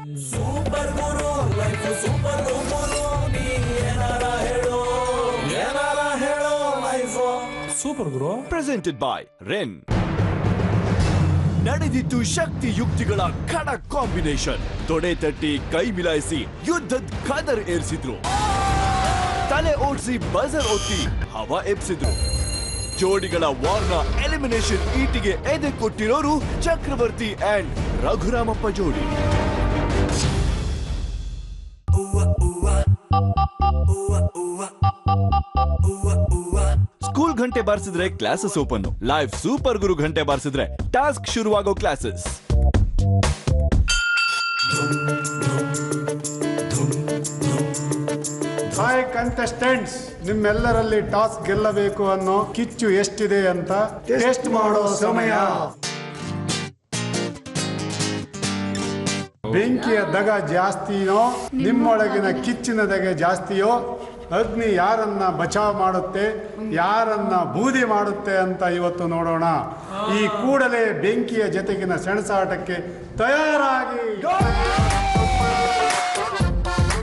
Super guru life super guru ನೀ ಏನಾರ ಹೇಳೋ life super guru. Presented by Rin. ನಡೆದಿದ್ದು ಶಕ್ತಿ ಯುಕ್ತಿಗಳ ಖಡಕ್ ಕಾಂಬಿನೇಷನ್. ತೊಡೆ ತಟ್ಟಿ ಕೈ ಮಿಲಾಯಿಸಿ ಯುದ್ಧದ ಕದರ್ ಏರಿಸಿದ್ರು. ತಲೆ ಓಡಿಸಿ ಬಜರ್ ಒತ್ತಿ ಹವಾ ಎಬ್ಸಿದ್ರು. ಜೋಡಿಗಳ ವಾರ್ನ ಎಲಿಮಿನೇಷನ್ ಈಟಿಗೆ ಎದೆ ಕೊಟ್ಟಿರೋರು ಚಕ್ರವರ್ತಿ ಅಂಡ್ ರಘುರಾಮಪ್ಪ ಜೋಡಿ. ಸ್ಕೂಲ್ ಗಂಟೆ ಬಾರಿಸಿದ್ರೆ classes open. Live super guru ಗಂಟೆ ಬಾರಿಸಿದ್ರೆ ಟಾಸ್ಕ್ ಶುರುವಾಗೋ ಕ್ಲಾಸಸ್. ಹಾಯ್ ಕಂಟೆಸ್ಟೆಂಟ್ಸ್, ನಿಮ್ಮೆಲ್ಲರಲ್ಲಿ ಟಾಸ್ಕ್ ಗೆಲ್ಲಬೇಕು ಅನ್ನೋ ಕಿಚ್ಚು ಎಷ್ಟಿದೆ ಅಂತ ಟೆಸ್ಟ್ ಮಾಡೋ ಸಮಯ. ಬೆಂಕಿಯ ದಗ ಜಾಸ್ತಿನೋ ನಿಮ್ಮೊಳಗಿನ ಕಿಚ್ಚಿನ ದಗ ಜಾಸ್ತಿಯೋ, ಅಗ್ನಿ ಯಾರನ್ನ ಬಚಾವ್ ಮಾಡುತ್ತೆ ಯಾರನ್ನ ಬೂದಿ ಮಾಡುತ್ತೆ ಅಂತ ಇವತ್ತು ನೋಡೋಣ. ಈ ಕೂಡಲೇ ಬೆಂಕಿಯ ಜೊತೆಗಿನ ಸೆಣಸಾಟಕ್ಕೆ ತಯಾರಾಗಿ.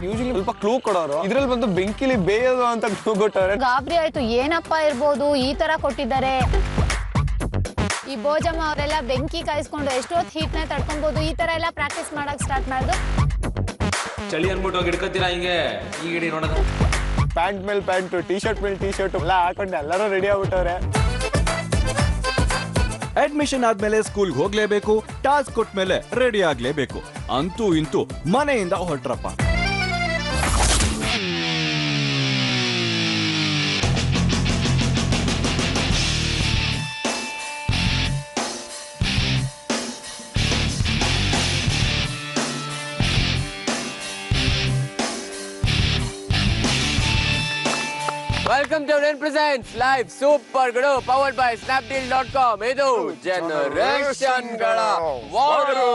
ಯೂಶಲಿ ಸ್ವಲ್ಪ ಕ್ಲೂ ಕೊಡೋರು, ಇದ್ರಲ್ಲಿ ಬಂದು ಬೆಂಕಿಲಿ ಬೇಯೋದು ಅಂತ ಕ್ಲೂ ಕೊಟ್ಟವ್ರೆ. ಗಾಬರಿ ಆಯ್ತು, ಏನಪ್ಪ ಇರ್ಬೋದು ಈ ತರ ಕೊಟ್ಟಿದ್ದಾರೆ. ಈ ಬೋಜಮ್ಮ ಅವರೆಲ್ಲ ಬೆಂಕಿ ಕಾಯಿಸ್ಕೊಂಡು ಎಷ್ಟೊತ್ತು ಹೀಟ್ನ ತಡ್ಕೊಬಹುದು, ಈ ತರ ಎಲ್ಲ ಪ್ರಾಕ್ಟೀಸ್ ಮಾಡಕ್ ಸ್ಟಾರ್ಟ್ ಮಾಡಿದ್ರು. ಚಳಿ ಅನ್ಬಿಟ್ಟು ಹೋಗಿ ಹಿಡ್ಕೊತೀರಾ ಹಿಂಗೆ ಈ ಗಿಡಿ ನೋಡೋದು. ಪ್ಯಾಂಟ್ ಮೇಲೆ ಪ್ಯಾಂಟ್, ಟಿ ಶರ್ಟ್ ಮೇಲೆ ಟಿ ಶರ್ಟ್ ಎಲ್ಲ ಹಾಕೊಂಡು ಎಲ್ಲರೂ ರೆಡಿ ಆಗ್ಬಿಟ್ಟವ್ರೆ. ಅಡ್ಮಿಷನ್ ಆದ್ಮೇಲೆ ಸ್ಕೂಲ್ಗೆ ಹೋಗ್ಲೇಬೇಕು, ಟಾಸ್ಕ್ ಕೊಟ್ಮೇಲೆ ರೆಡಿ ಆಗ್ಲೇಬೇಕು. ಅಂತೂ ಇಂತೂ ಮನೆಯಿಂದ ಹೊರಟ್ರಪ್ಪ. Welcome to Rin presents live super guru powered by snapdeal.com. ಇದು ಜನರೇಷನ್ ಗಳ ವಾರು.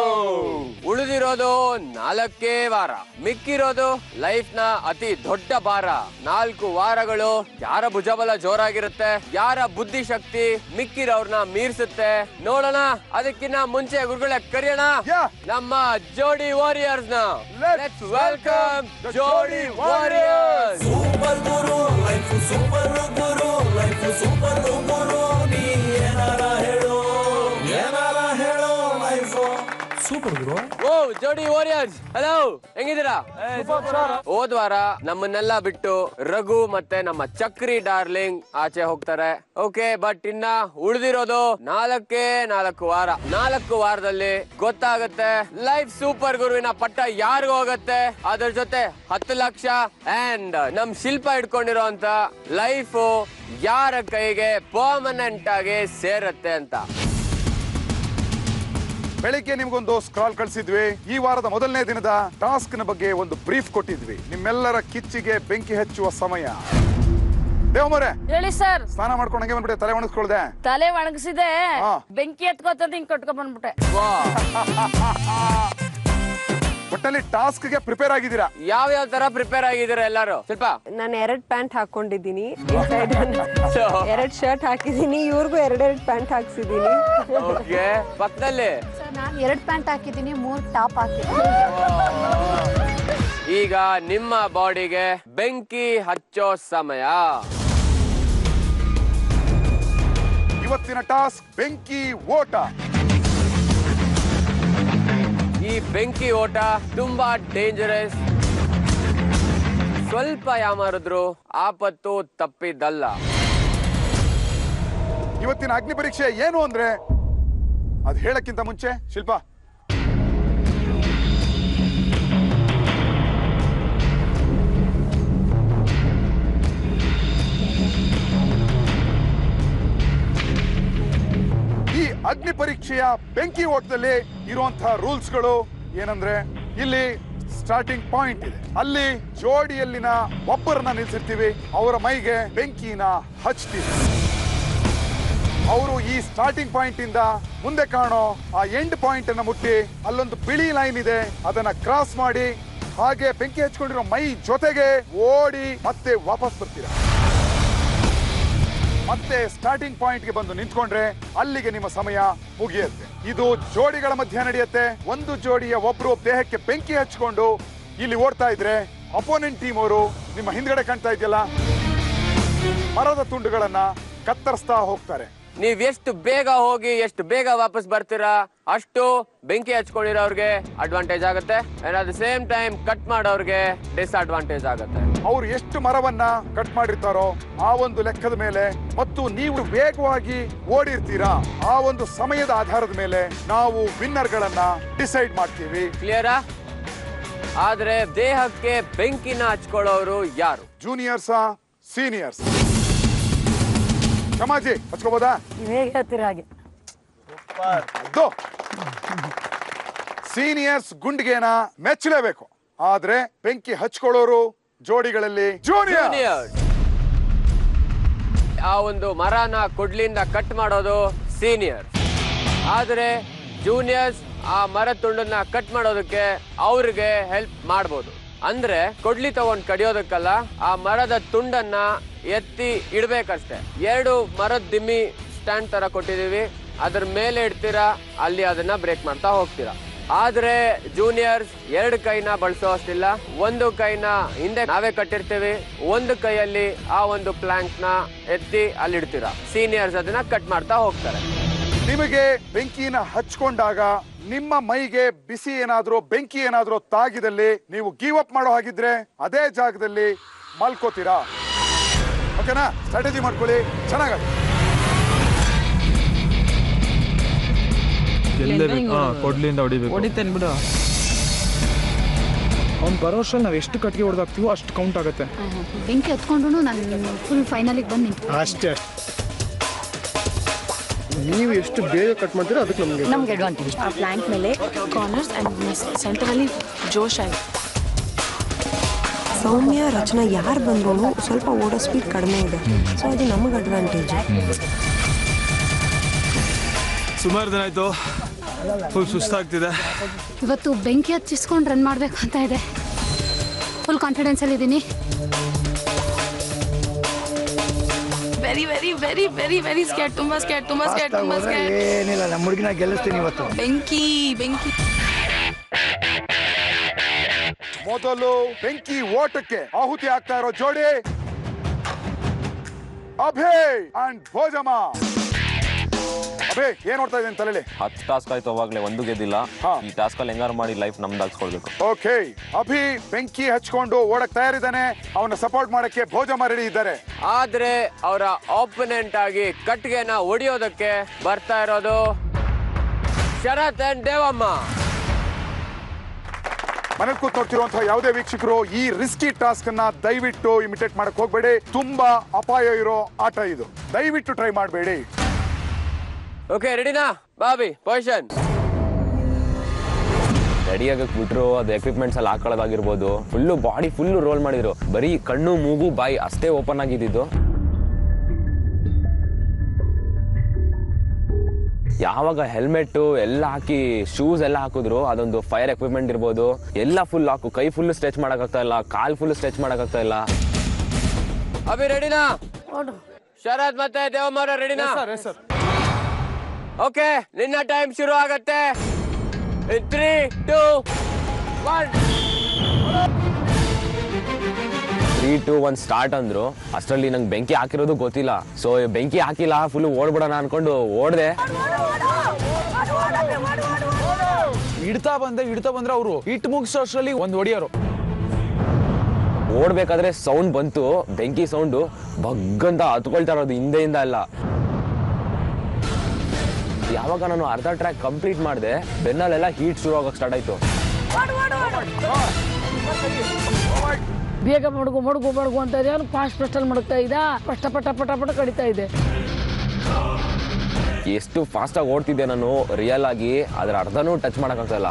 ಉಳಿದಿರೋದು 4 ವಾರ, ಮಿಕ್ಕಿರೋದು ಲೈಫ್ ನ ಅತಿ ದೊಡ್ಡ ಭಾರ. 4 ವಾರಗಳು ಯಾರ ಭುಜಬಲ ಜೋರಾಗಿರುತ್ತೆ, ಯಾರ ಬುದ್ಧಿಶಕ್ತಿ ಮಿಕ್ಕಿರೋರ್ನ ಮೀರ್ಸುತ್ತೆ ನೋಡೋಣ. ಅದಕ್ಕಿಂತ ಮುಂಚೆ ಗುರುಗಳೇ ಕರೆಯೋಣ ನಮ್ಮ ಜೋಡಿ ವಾರಿಯರ್ಸ್ ನ. ಲೆಟ್ಸ್ ವೆಲ್ಕಮ್ ಜೋಡಿ warriors. Super guru life super guru life super guru ನೀ ಏನಾರ ಹೇಳೋ ಲೈಫ್ ಸೂಪರ್ ಗುರು. ಓ ಜೋಡಿ ವಾರಿಯರ್ಸ್, ಹಲೋ, ಹೆಂಗಿದ್ದೀರಾ? ಹೋದ್ ವಾರ ನಮ್ಮನ್ನೆಲ್ಲ ಬಿಟ್ಟು ರಘು ಮತ್ತೆ ನಮ್ಮ ಚಕ್ರಿ ಡಾರ್ಲಿಂಗ್ ಆಚೆ ಹೋಗ್ತಾರೆ. ಓಕೆ, ಬಟ್ ಇನ್ನ ಉಳಿದಿರೋದು 4 ವಾರ. 4 ವಾರದಲ್ಲಿ ಗೊತ್ತಾಗುತ್ತೆ ಲೈಫ್ ಸೂಪರ್ ಗುರುವಿನ ಪಟ್ಟ ಯಾರಿಗೂ ಹೋಗತ್ತೆ, ಅದ್ರ ಜೊತೆ 10 ಲಕ್ಷ ಅಂಡ್ ನಮ್ ಶಿಲ್ಪ ಇಟ್ಕೊಂಡಿರೋ ಅಂತ ಲೈಫ್ ಯಾರ ಕೈಗೆ ಪರ್ಮನೆಂಟ್ ಆಗಿ ಸೇರತ್ತೆ ಅಂತ. ಬೆಳಿಗ್ಗೆ ನಿಮ್ಗೊಂದು ಸ್ಕ್ರಾಲ್ ಕಳಿಸಿದ್ವಿ. ಈ ವಾರದ ಮೊದಲನೇ ದಿನದ ಟಾಸ್ಕ್ ನ ಬಗ್ಗೆ ಒಂದು ಬ್ರೀಫ್ ಕೊಟ್ಟಿದ್ವಿ. ನಿಮ್ಮೆಲ್ಲರ ಕಿಚ್ಚಿಗೆ ಬೆಂಕಿ ಹಚ್ಚುವ ಸಮಯ. ದೇವಮರೆ ಹೇಳಿ ಸರ್. ಸ್ನಾನ ಮಾಡ್ಕೊಂಡಂಗೆ ಬಂದ್ಬಿಟ್ಟೆ, ತಲೆ ಒಣಗಿಸ್ಕೊಳ್ದೆ. ತಲೆ ಒಣಗಿಸಿದೆ, ಬೆಂಕಿ ಎತ್ಕೋತ ಹಿಂಗ್ ಕಟ್ಕೊಂಡ್ ಬಂದ್ಬಿಟ್ಟೆ. ಒಟ್ಟಲ್ಲಿ ಟಾಸ್ಕ್ ಗೆ ಪ್ರಿಪೇರ್ ಆಗಿದ್ದೀರಾ? ಯಾವ ತರ ಪ್ರಿಪೇರ್ ಆಗಿದ್ದೀರಾ ಎಲ್ಲರೂ? ಸ್ವಲ್ಪ ನಾನು 2 ಪ್ಯಾಂಟ್ ಹಾಕೊಂಡಿದ್ದೀನಿ, 2 ಶರ್ಟ್ ಹಾಕಿದ್ದೀನಿ, ಇವ್ರಿಗೂ 2 ಪ್ಯಾಂಟ್ ಹಾಕ್ಸಿದ್ದೀನಿ. ಓಕೆ, ಪಕ್ಕದಲ್ಲಿ ನಾನು 2 ಪ್ಯಾಂಟ್ ಹಾಕಿದ್ದೀನಿ, 3 ಟಾಪ್ ಹಾಕಿದ್ದೀನಿ. ಈಗ ನಿಮ್ಮ ಬಾಡಿಗೆ ಬೆಂಕಿ ಹಚ್ಚೋ ಸಮಯ. ಇವತ್ತಿನ ಟಾಸ್ಕ್ ಬೆಂಕಿ ಓಟ. ಈ ಬೆಂಕಿ ಓಟ ತುಂಬಾ ಡೇಂಜರಸ್. ಸ್ವಲ್ಪ ಯಾಮಾರಿದ್ರು ಆಪತ್ತು ತಪ್ಪಿದ್ದಲ್ಲ. ಇವತ್ತಿನ ಅಗ್ನಿ ಪರೀಕ್ಷೆ ಏನು ಅಂದ್ರೆ ಅದ್ ಹೇಳಕ್ಕಿಂತ ಮುಂಚೆ ಶಿಲ್ಪ ಈ ಅಗ್ನಿ ಪರೀಕ್ಷೆಯ ಬೆಂಕಿ ಓಟದಲ್ಲಿ ಇರುವಂತಹ ರೂಲ್ಸ್ಗಳು ಏನಂದ್ರೆ, ಇಲ್ಲಿ ಸ್ಟಾರ್ಟಿಂಗ್ ಪಾಯಿಂಟ್ ಇದೆ, ಅಲ್ಲಿ ಜೋಡಿಯಲ್ಲಿನ ಒಬ್ಬರನ್ನ ನಿಲ್ಸಿರ್ತೀವಿ, ಅವರ ಮೈಗೆ ಬೆಂಕಿನ ಹಚ್ತೀವಿ. ಅವರು ಈ ಸ್ಟಾರ್ಟಿಂಗ್ ಪಾಯಿಂಟ್ ಇಂದ ಮುಂದೆ ಕಾಣೋ ಆ ಎಂಡ್ ಪಾಯಿಂಟ್ ಅನ್ನ ಮುಟ್ಟಿ ಅಲ್ಲೊಂದು ಬಿಳಿ ಲೈನ್ ಇದೆ, ಅದನ್ನ ಕ್ರಾಸ್ ಮಾಡಿ ಹಾಗೆ ಬೆಂಕಿ ಹಚ್ಕೊಂಡಿರೋ ಮೈ ಜೊತೆಗೆ ಓಡಿ ಮತ್ತೆ ವಾಪಸ್ ಬರ್ತೀರಾ. ಮತ್ತೆ ಸ್ಟಾರ್ಟಿಂಗ್ ಪಾಯಿಂಟ್ಗೆ ಬಂದು ನಿಂತ್ಕೊಂಡ್ರೆ ಅಲ್ಲಿಗೆ ನಿಮ್ಮ ಸಮಯ ಮುಗಿಯುತ್ತೆ. ಇದು ಜೋಡಿಗಳ ಮಧ್ಯೆ ನಡೆಯುತ್ತೆ. ಒಂದು ಜೋಡಿಯ ಒಬ್ರು ದೇಹಕ್ಕೆ ಬೆಂಕಿ ಹಚ್ಕೊಂಡು ಇಲ್ಲಿ ಓಡ್ತಾ ಇದ್ರೆ ಅಪೋನೆಂಟ್ ಟೀಮ್ ಅವರು ನಿಮ್ಮ ಹಿಂದ್ಗಡೆ ಕಾಣ್ತಾ ಇದೆಯಲ್ಲ ಮರದ ತುಂಡುಗಳನ್ನ ಕತ್ತರಿಸ್ತಾ ಹೋಗ್ತಾರೆ. ನೀವ್ ಎಷ್ಟು ಬೇಗ ಹೋಗಿ ಎಷ್ಟು ಬೇಗ ವಾಪಸ್ ಬರ್ತೀರಾ ಅಷ್ಟು ಬೆಂಕಿ ಹಚ್ಕೊಂಡಿರೋರ್ಗೆ ಅಡ್ವಾಂಟೇಜ್ ಆಗುತ್ತೆ. And at the same time cut ಮಾಡೋರ್ಗೆ ಡಿಸ್ಅಡ್ವಾಂಟೇಜ್ ಆಗುತ್ತೆ. ಅವ್ರು ಎಷ್ಟು ಮರವನ್ನ ಕಟ್ ಮಾಡಿರ್ತಾರೋ ಆ ಒಂದು ಲೆಕ್ಕದ ಮೇಲೆ ಮತ್ತು ನೀವು ವೇಗವಾಗಿ ಓಡಿರ್ತೀರಾ ಆ ಒಂದು ಸಮಯದ ಆಧಾರದ ಮೇಲೆ ನಾವು ವಿನ್ನರ್ ಗಳನ್ನ ಡಿಸೈಡ್ ಮಾಡ್ತೀವಿ. ಕ್ಲಿಯರಾ? ಆದ್ರೆ ದೇಹಕ್ಕೆ ಬೆಂಕಿನ ಹಚ್ಕೊಳ್ಳೋರು ಯಾರು? ಜೂನಿಯರ್ಸಾ ಸೀನಿಯರ್ಸ್? ಕ್ಷಮಾಜಿ ಹಚ್ಕೋಬೋದಾ? ಹೇಗೆ ಹೇಳ್ತೀರ ಹಾಗೆ. ಸೀನಿಯರ್ಸ್ ಗುಂಡಿಗೆನ ಮೆಚ್ಚಲೇಬೇಕು. ಆದ್ರೆ ಬೆಂಕಿ ಹಚ್ಕೊಳ್ಳೋರು ಜೋಡಿಗಳಲ್ಲಿ ಜೂನಿಯರ್. ಆ ಒಂದು ಮರನ ಕೊಡ್ಲಿಂದ ಕಟ್ ಮಾಡೋದು ಸೀನಿಯರ್. ಆದ್ರೆ ಜೂನಿಯರ್ಸ್ ಆ ಮರ ತುಂಡನ್ನ ಕಟ್ ಮಾಡೋದಕ್ಕೆ ಅವ್ರಿಗೆ ಹೆಲ್ಪ್ ಮಾಡ್ಬೋದು. ಅಂದ್ರೆ ಕೊಡ್ಲಿ ತಗೊಂಡ್ ಕಡಿಯೋದಕ್ಕಲ್ಲ, ಆ ಮರದ ತುಂಡನ್ನ ಎತ್ತಿ ಇಡ್ಬೇಕಷ್ಟೇ. 2 ಮರದ ದಿಮ್ಮಿ ಸ್ಟ್ಯಾಂಡ್ ತರ ಕೊಟ್ಟಿದೀವಿ, ಅದ್ರ ಮೇಲೆ ಇಡ್ತೀರಾ, ಅಲ್ಲಿ ಅದನ್ನ ಬ್ರೇಕ್ ಮಾಡ್ತಾ ಹೋಗ್ತೀರಾ. ಆದ್ರೆ ಜೂನಿಯರ್ಸ್ 2 ಕೈನ ಬಳಸೋ ಅಷ್ಟಿಲ್ಲ. 1 ಕೈನ ಹಿಂದೆ ನಾವೇ ಕಟ್ಟಿರ್ತೀವಿ, 1 ಕೈಯಲ್ಲಿ ಆ ಒಂದು ಪ್ಲಾಂಕ್ ನ ಎತ್ತಿ ಅಲ್ಲಿ ಇಡ್ತೀರಾ. ಸೀನಿಯರ್ಸ್ ಅದನ್ನ ಕಟ್ ಮಾಡ್ತಾ ಹೋಗ್ತಾರೆ. ನಿಮಗೆ ಬೆಂಕಿನ ಹಚ್ಕೊಂಡಾಗ ನಿಮ್ಮ ಮೈಗೆ ಬಿಸಿ ಏನಾದ್ರೂ ಬೆಂಕಿ ಏನಾದ್ರೂ ತಾಗಿದಲ್ಲಿ ನೀವು ಗಿವ್ ಅಪ್ ಮಾಡೋ ಹಾಗಿದ್ರೆ ಅದೇ ಜಾಗದಲ್ಲಿ ಮಲ್ಕೋತೀರಾ. ಓಕೆನಾ? ಸ್ಟ್ರಾಟಜಿ ಮಾಡ್ಕೊಳ್ಳಿ, ಚೆನ್ನಾಗಿ. ಕೊಡ್ಲಿಂದ ಹೊಡಿತೇನೆ ಬಿಡು. ಅವ್ನು ಬರೋ ವರ್ಷ ನಾವು ಎಷ್ಟು ಕಟ್ಟಿಗೆ ಹೊಡೆದಾಗ್ತೀವೋ ಅಷ್ಟು ಕೌಂಟ್ ಆಗುತ್ತೆ. ಬೆಂಕಿ ಹತ್ಕೊಂಡು ನಾನು ಫುಲ್ ಫೈನಲಿಗೆ ಬಂದು ಅಷ್ಟೇ. ನೀವು ಎಷ್ಟು ಬೇಗ ಕಟ್ ಮಾಡ್ತೀರಾ ಅದಕ್ಕೆ ನಮ್ಗೆ ಅಡ್ವಾಂಟೇಜ್. ಆ ಪ್ಲಾಂಟ್ ಮೇಲೆ ಕಾರ್ನರ್ಸ್ ಅಂಡ್ ಸೆಂಟರ್ ಅಲ್ಲಿ ಜೋಶ್ ಆಗಿ ಸೌಮ್ಯ ರಚನಾ ಯಾರು ಬಂದ್ರು ಸ್ವಲ್ಪ ಓಡೋ ಸ್ಪೀಡ್ ಕಡಿಮೆ ಇದೆ. ಸೊ ಅದು ನಮಗೆ ಅಡ್ವಾಂಟೇಜ್. ಸುಮಾರು ದಿನ ಆಯ್ತು, ಫುಲ್ ಸುಸ್ತಾಗ್ತಿದೆ. ಇವತ್ತು ಬೆಂಕಿ ಹಚ್ಚಿಸ್ಕೊಂಡು ರನ್ ಮಾಡಬೇಕು ಅಂತ ಇದೆ. ಫುಲ್ ಕಾನ್ಫಿಡೆನ್ಸ್ ಅಲ್ಲಿ ಇದ್ದೀನಿ. Very very very very very scare. ತುಂಬಾ ಸ್ಕೇರ್. ಏನಿಲ್ಲ, ನಮ್ಮ ಹುಡುಗಿನ ಗೆಲ್ಲಿಸ್ತೀನಿ ಇವತ್ತು. ಬೆಂಕಿ ಬೆಂಕಿ. ಮೊದಲು ಬೆಂಕಿ ಓಟಕ್ಕೆ ಆಹುತಿ ಆಗ್ತಾ ಇರೋ ಜೋಡಿ ಅಭಯ್ ಅಂಡ್ ಭೋಜಮ್ಮ. ಅಭಯ್ ಏನ್ ನೋಡ್ತಾ ಇದ್ದೀನಿ ತಲೆಯಲ್ಲಿ? 10 ಟಾಸ್ಕ್ ಆಯ್ತು, ಅವಾಗ್ಲೇ ಒಂದು ಗೆದ್ದಿಲ್ಲ. ಈ ಟಾಸ್ಕ್ ಅಲ್ಲಿ ಹೆಂಗಾರು ಮಾಡಿ ಲೈಫ್ ನಮ್ದಾಗ್ಸ್ಕೊಳ್ಬೇಕು. ಓಕೆ, ಅಭಿ ಬೆಂಕಿ ಹಚ್ಕೊಂಡು ಓಡಕ್ ತಯಾರಿದ್ದಾನೆ. ಅವನ ಸಪೋರ್ಟ್ ಮಾಡಕ್ಕೆ ಭೋಜಮ್ಮ ರೆಡಿ ಇದ್ದಾರೆ. ಆದ್ರೆ ಅವರ ಆಪೋನೆಂಟ್ ಆಗಿ ಕಟ್ಗೆನ ಹೊಡಿಯೋದಕ್ಕೆ ಬರ್ತಾ ಇರೋದು ಶರತ್ ಅಂಡ್ ದೇವಮ್ಮ. ಮನೇಲಿ ಕೂತ್ ನೋಡ್ತಿರುವಂತಹ ಯಾವುದೇ ವೀಕ್ಷಕರು ಈ ರಿಸ್ಕಿ ಟಾಸ್ಕ್ ಅನ್ನ ದಯವಿಟ್ಟು ಇಮಿಟೇಟ್ ಮಾಡಕ್ ಹೋಗ್ಬೇಡಿ. ತುಂಬಾ ಅಪಾಯ ಇರೋ ಆಟ ಇದು, ದಯವಿಟ್ಟು ಟ್ರೈ ಮಾಡಬೇಡಿ. ಓಕೆ, ರೆಡಿನಾ ಬಾಬಿ? ಪೊಸಿಷನ್ ರೆಡಿ ಆಗಕ್ ಬಿಟ್ರು, ಅದು ಎಕ್ವಿಪ್ಮೆಂಟ್ಸ್ ಎಲ್ಲ ಹಾಕೊಳ್ಳೋದಾಗಿರ್ಬೋದು. ಫುಲ್ಲು ಬಾಡಿ ಫುಲ್ಲು ರೋಲ್ ಮಾಡಿದ್ರು. ಬರೀ ಕಣ್ಣು ಮೂಗು ಬಾಯಿ ಅಷ್ಟೇ ಓಪನ್ ಆಗಿದ್ದು. ಯಾವಾಗ ಹೆಲ್ಮೆಟ್ ಎಲ್ಲ ಹಾಕಿ ಶೂಸ್ ಎಲ್ಲ ಹಾಕಿದ್ರು, ಅದೊಂದು ಫೈರ್ ಎಕ್ವಿಪ್ಮೆಂಟ್ ಇರ್ಬೋದು, ಎಲ್ಲ ಫುಲ್ ಹಾಕು. ಕೈ ಫುಲ್ ಸ್ಟ್ರೆಚ್ ಮಾಡಕ್ಕಾಗ್ತಾ ಇಲ್ಲ, ಕಾಲ್ ಫುಲ್ ಸ್ಟ್ರೆಚ್ ಮಾಡಕ್ಕಾಗ್ತಾ ಇಲ್ಲ. ಅಭಿ ರೆಡಿನಾ? ಶರತ್ ಮತ್ತೆ ದೇವಮ್ಮ ರೆಡಿನಾ? ಓಕೆ, ನಿನ್ನ ಟೈಮ್ ಶುರು ಆಗತ್ತೆ. 3, 2, 1. 3, 2, 1 ಸ್ಟಾರ್ಟ್ ಅಂದ್ರು. ಅಷ್ಟರಲ್ಲಿ ನಂಗೆ ಬೆಂಕಿ ಹಾಕಿರೋದು ಗೊತ್ತಿಲ್ಲ. ಸೊ ಬೆಂಕಿ ಹಾಕಿಲ್ಲ, ಫುಲ್ ಓಡ್ಬಿಡೋಣ ಅನ್ಕೊಂಡು ಓಡ್ದೆ. ಇಡ್ತಾ ಬಂದ್ರೆ ಅವರು ಇಟ್ಟು ಮುಗಿಸೋ ಅಷ್ಟರಲ್ಲಿ ಒಂದು ಹೊಡಿಯೋರು. ಓಡ್ಬೇಕಾದ್ರೆ ಸೌಂಡ್ ಬಂತು, ಬೆಂಕಿ ಸೌಂಡು ಬಗ್ಗಂತ ಹತ್ಕೊಳ್ತಾ ಇರೋದು, ಹಿಂದೆಯಿಂದ ಅಲ್ಲ. ಯಾವಾಗ ನಾನು ಅರ್ಧ ಟ್ರ್ಯಾಕ್ ಕಂಪ್ಲೀಟ್ ಮಾಡಿದೆ, ಬೆನ್ನಲ್ಲೆಲ್ಲ ಹೀಟ್ ಶುರು ಆಗಕ್ಕೆ ಸ್ಟಾರ್ಟ್ ಆಯ್ತು. ಬೇಗ ಮಡಗು ಅಂತ ಇದೆ. ಫಾಸ್ಟ್ ಅಲ್ಲಿ ಮಡಗ್ತಾ ಇದ್ದ, ಪಟ ಕಡಿತಾ ಇದೆ. ಎಷ್ಟು ಫಾಸ್ಟಾಗಿ ಓಡ್ತಿದ್ದೆ ನಾನು ರಿಯಲ್ ಆಗಿ, ಅದ್ರ ಅರ್ಧನೂ ಟಚ್ ಮಾಡೋಕ್ಕಾಗ್ತಾ ಇಲ್ಲ.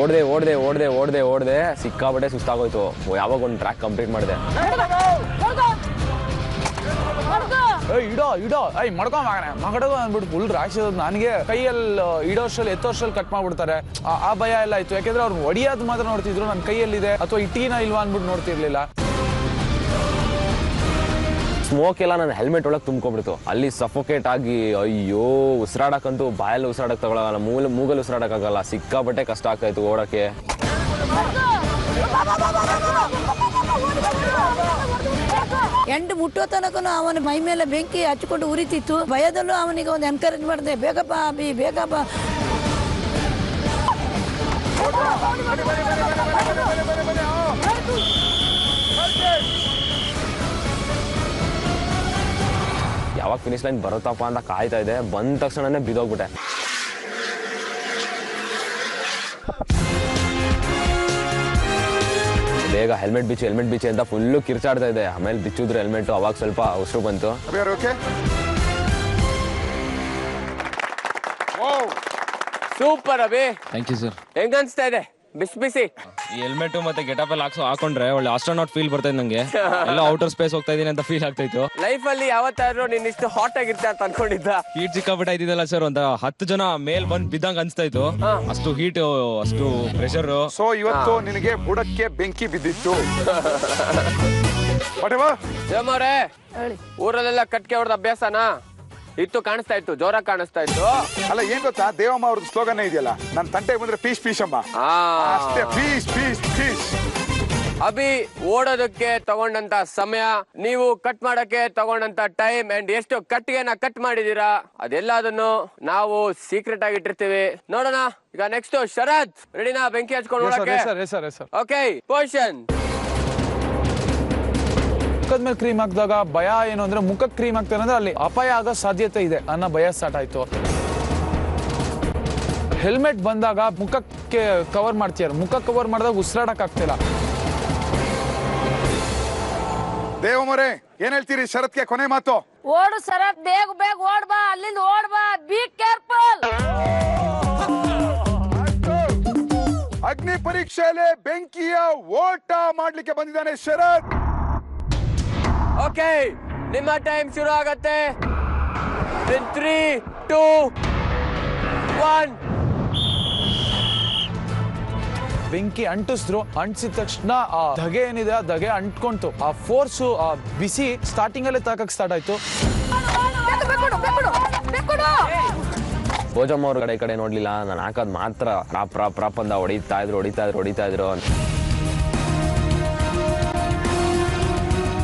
ಓಡ್ದೆ ಸಿಕ್ಕಾಬಟ್ಟೆ ಸುಸ್ತಾಗೋಯ್ತು. ಯಾವಾಗ ಒಂದು ಟ್ರ್ಯಾಕ್ ಕಂಪ್ಲೀಟ್ ಮಾಡಿದೆ. ಇಡೋ ಮಡ್ಕೊ ಮಗಡೋದು ಅಂದ್ಬಿಟ್ಟು ಫುಲ್ ರಾಶಿ ನನಗೆ ಕೈಯಲ್ಲಿ ಇಡೋ ವರ್ಷದಲ್ಲಿ ಎತ್ತೋ ವರ್ಷದಲ್ಲಿ ಕಟ್ ಮಾಡ್ಬಿಡ್ತಾರೆ. ಆ ಭಯ ಎಲ್ಲ ಆಯ್ತು. ಯಾಕೆಂದ್ರೆ ಅವ್ರು ಹೊಡಿಯೋದು ಮಾತ್ರ ನೋಡ್ತಿದ್ರು, ನನ್ನ ಕೈಯಲ್ಲಿದೆ ಅಥವಾ ಇಟ್ಟಿನ ಇಲ್ವಾ ಅಂದ್ಬಿಟ್ಟು ನೋಡ್ತಿರ್ಲಿಲ್ಲ. ಸ್ಮೋಕ್ ಎಲ್ಲ ನನ್ನ ಹೆಲ್ಮೆಟ್ ಒಳಗೆ ತುಂಬ್ಕೊಬಿಡ್ತು. ಅಲ್ಲಿ ಸಫೋಕೇಟ್ ಆಗಿ ಅಯ್ಯೋ ಉಸಿರಾಡಕ್ಕಂತೂ ಬಾಯಲ್ಲಿ ಉಸಿರಾಡಕ್ಕೆ ತಗೊಳಲ್ಲ, ಮೂಗಲ್ಲಿ ಉಸಿರಾಡಕ್ಕಾಗಲ್ಲ. ಸಿಕ್ಕಾಪಟ್ಟೆ ಕಷ್ಟ ಆಗ್ತಾಯಿತ್ತು ಓಡೋಕ್ಕೆ. ಎಂಟು ಮುಟ್ಟೋ ತನಕ ಅವನ ಮೈ ಮೇಲೆ ಬೆಂಕಿ ಹಚ್ಚಿಕೊಂಡು ಉರಿತಿತ್ತು. ಭಯದಲ್ಲೂ ಅವನಿಗೆ ಒಂದು ಎನ್ಕರೇಜ್ ಮಾಡಿದೆ, ಬೇಗಪ್ಪ ಅಭಿ ಬೇಗಪ್ಪ. ಯಾವಾಗ ಫಿನಿಶ್ ಲೈನ್ ಬರುತ್ತಪ್ಪ ಅಂತ ಕಾಯ್ತಾ ಇದೆ. ಬಂದ ತಕ್ಷಣನೇ ಬಿದ್ದೋಗ್ಬಿಟ್ಟೆ. ಬೇಗ ಹೆಲ್ಮೆಟ್ ಬಿಚ್ಚಿ ಅಂತ ಫುಲ್ಲು ಕಿರ್ಚಾಡ್ತಾ ಇದೆ. ಆಮೇಲೆ ಬಿಚ್ಚಿದ್ರು ಹೆಲ್ಮೆಟ್, ಅವಾಗ ಸ್ವಲ್ಪ ಉಸಿರು ಬಂತು. Super Abhi. Thank you sir. ಹೆಂಗ ಅನ್ಸ್ತಾ ಇದೆ ಬಿಸಿ? ಈ ಹೆಲ್ಮೆಟ್ ಮತ್ತೆ ಗೆಟಪ್ ಎಲ್ಲ ಹಾಕೊಂಡ್ರೆ ಒಳ್ಳೆ ಆಸ್ಟ್ರೋನಾಟ್ ಫೀಲ್ ಬರ್ತಾ ಇದೆ ನಂಗೆ. ಎಲ್ಲ ಔಟರ್ ಸ್ಪೇಸ್ ಹೋಗ್ತಾ ಇದೀನಿ ಅಂತ ಫೀಲ್ ಆಗ್ತಾ ಇತ್ತು. ಲೈಫ್ ಅಲ್ಲಿ ಯಾವತ್ತಾದ್ರೂ ನೀನ್ ಇಷ್ಟು ಹಾಟ್ ಆಗಿರ್ತ ಅಂತ ಅನ್ಕೊಂಡಿದ್ದ? ಹೀಟ್ ಸಿಕ್ಕಾಬಿಟ್ಟ ಇದ್ದಿದ್ದಲ್ಲ ಸರ್, ಒಂದ 10 ಜನ ಮೇಲ್ ಬಂದ್ ಬಿದ್ದಂಗ ಅನ್ಸ್ತಾ ಇತ್ತು. ಅಷ್ಟು ಹೀಟ್, ಅಷ್ಟು ಪ್ರೆಷರ್. ಸೊ ಇವತ್ತು ನಿನಗೆ ಬುಡಕ್ಕೆ ಬೆಂಕಿ ಬಿದ್ದಿತ್ತು. ಊರಲ್ಲೆಲ್ಲ ಕಟ್ಕೆ ಹೊಡೆದ ಅಭ್ಯಾಸನಾ ಇತ್ತು? ಕಾಣಿಸ್ತಾ ಇತ್ತು, ಜೋರಾಗಿ ಕಾಣಿಸ್ತಾ ಇತ್ತು. ಅಲ್ಲ ಏನ್ ಗೊತ್ತಾ, ದೇವಮ್ಮ ಅವ್ರದ್ದು ಸ್ಲೋಗನ್ ಇದೆಯಲ್ಲ, ನನ್ ತಂಟೆಗೆ ಬಂದ್ರೆ ಪೀಸ್ ಪೀಸ್ ಅಮ್ಮ, ಅಷ್ಟೇ ಪೀಸ್ ಪೀಸ್ ಪೀಸ್. ಅಭಿ ಓಡೋದಕ್ಕೆ ತಗೊಂಡಂತ ಸಮಯ, ನೀವು ಕಟ್ ಮಾಡಕ್ಕೆ ತಗೊಂಡಂತ ಟೈಮ್ ಅಂಡ್ ಎಷ್ಟು ಕಟ್ಗೆನ ಕಟ್ ಮಾಡಿದೀರಾ ಅದೆಲ್ಲದನ್ನು ನಾವು ಸೀಕ್ರೆಟ್ ಆಗಿ ಇಟ್ಟಿರ್ತೀವಿ. ನೋಡೋಣ ಈಗ. ನೆಕ್ಸ್ಟ್ ಶರತ್, ರೆಡಿನಾ? ಬೆಂಕಿ ಹಚ್ಕೊಂಡು ಓಕೆ. ಪೊಸಿಷನ್. ಮುಖದ ಮೇಲೆ ಕ್ರೀಮ್ ಹಾಕಿದಾಗ ಭಯ ಏನು ಅಂದ್ರೆ, ಮುಖಕ್ಕೆ ಕ್ರೀಮ್ ಹಾಕ್ತಾರೆ ಅಂದ್ರೆ ಅಲ್ಲಿ ಅಪಾಯ ಆಗೋ ಸಾಧ್ಯತೆ ಇದೆ ಅನ್ನೋ ಭಯ ಸ್ಟಾರ್ಟ್ ಆಯ್ತು. ಹೆಲ್ಮೆಟ್ ಬಂದಾಗ ಮುಖಕ್ಕೆ ಕವರ್ ಮಾಡ್ತೀಯಾರ, ಮುಖ ಕವರ್ ಮಾಡಿದಾಗ ಉಸಿರಾಡಕ್ ಆಗ್ತಿಲ್ಲ. ದೇವಮರೆ ಏನ್ ಹೇಳ್ತೀರಿ ಶರತ್ಗೆ? ಕೊನೆ ಮಾತು. ಓಡು ಶರತ್, ಬೇಗ ಬೇಗ ಓಡ್ಬಾ, ಅಲ್ಲಿಂದ ಓಡ್ಬಾ, ಬಿ ಕೇರ್ಫುಲ್. ಅಗ್ನಿ ಪರೀಕ್ಷೆಯಲ್ಲಿ ಬೆಂಕಿಯ ಓಟ ಮಾಡ್ಲಿಕ್ಕೆ ಬಂದಿದ್ದಾನೆ ಶರತ್. ಓಕೆ, ನಿಮ್ಮ ಟೈಮ್ ಶುರು ಆಗತ್ತೆ. 3, 2, 1. ಬೆಂಕಿ ಅಂಟಿಸಿದ್ರು. ಅಂಟಿಸಿದ ತಕ್ಷಣ ಆ ಧಗೆ ಏನಿದೆ ಆ ಧಗೆ ಅಂಟ್ಕೊಂತು. ಆ ಫೋರ್ಸು, ಆ ಬಿಸಿ ಸ್ಟಾರ್ಟಿಂಗ್ ಅಲ್ಲೇ ತಾಕಕ್ ಸ್ಟಾರ್ಟ್ ಆಯ್ತು. ಭೋಜಮ್ಮ ಅವ್ರ ಕಡೆ ನೋಡ್ಲಿಲ್ಲ, ನಾನು ಹಾಕೋದ್ ಮಾತ್ರ ಪ್ರಾಪ್ ಅಂತ ಹೊಡಿತಾ ಇದ್ರು ಅಂತ.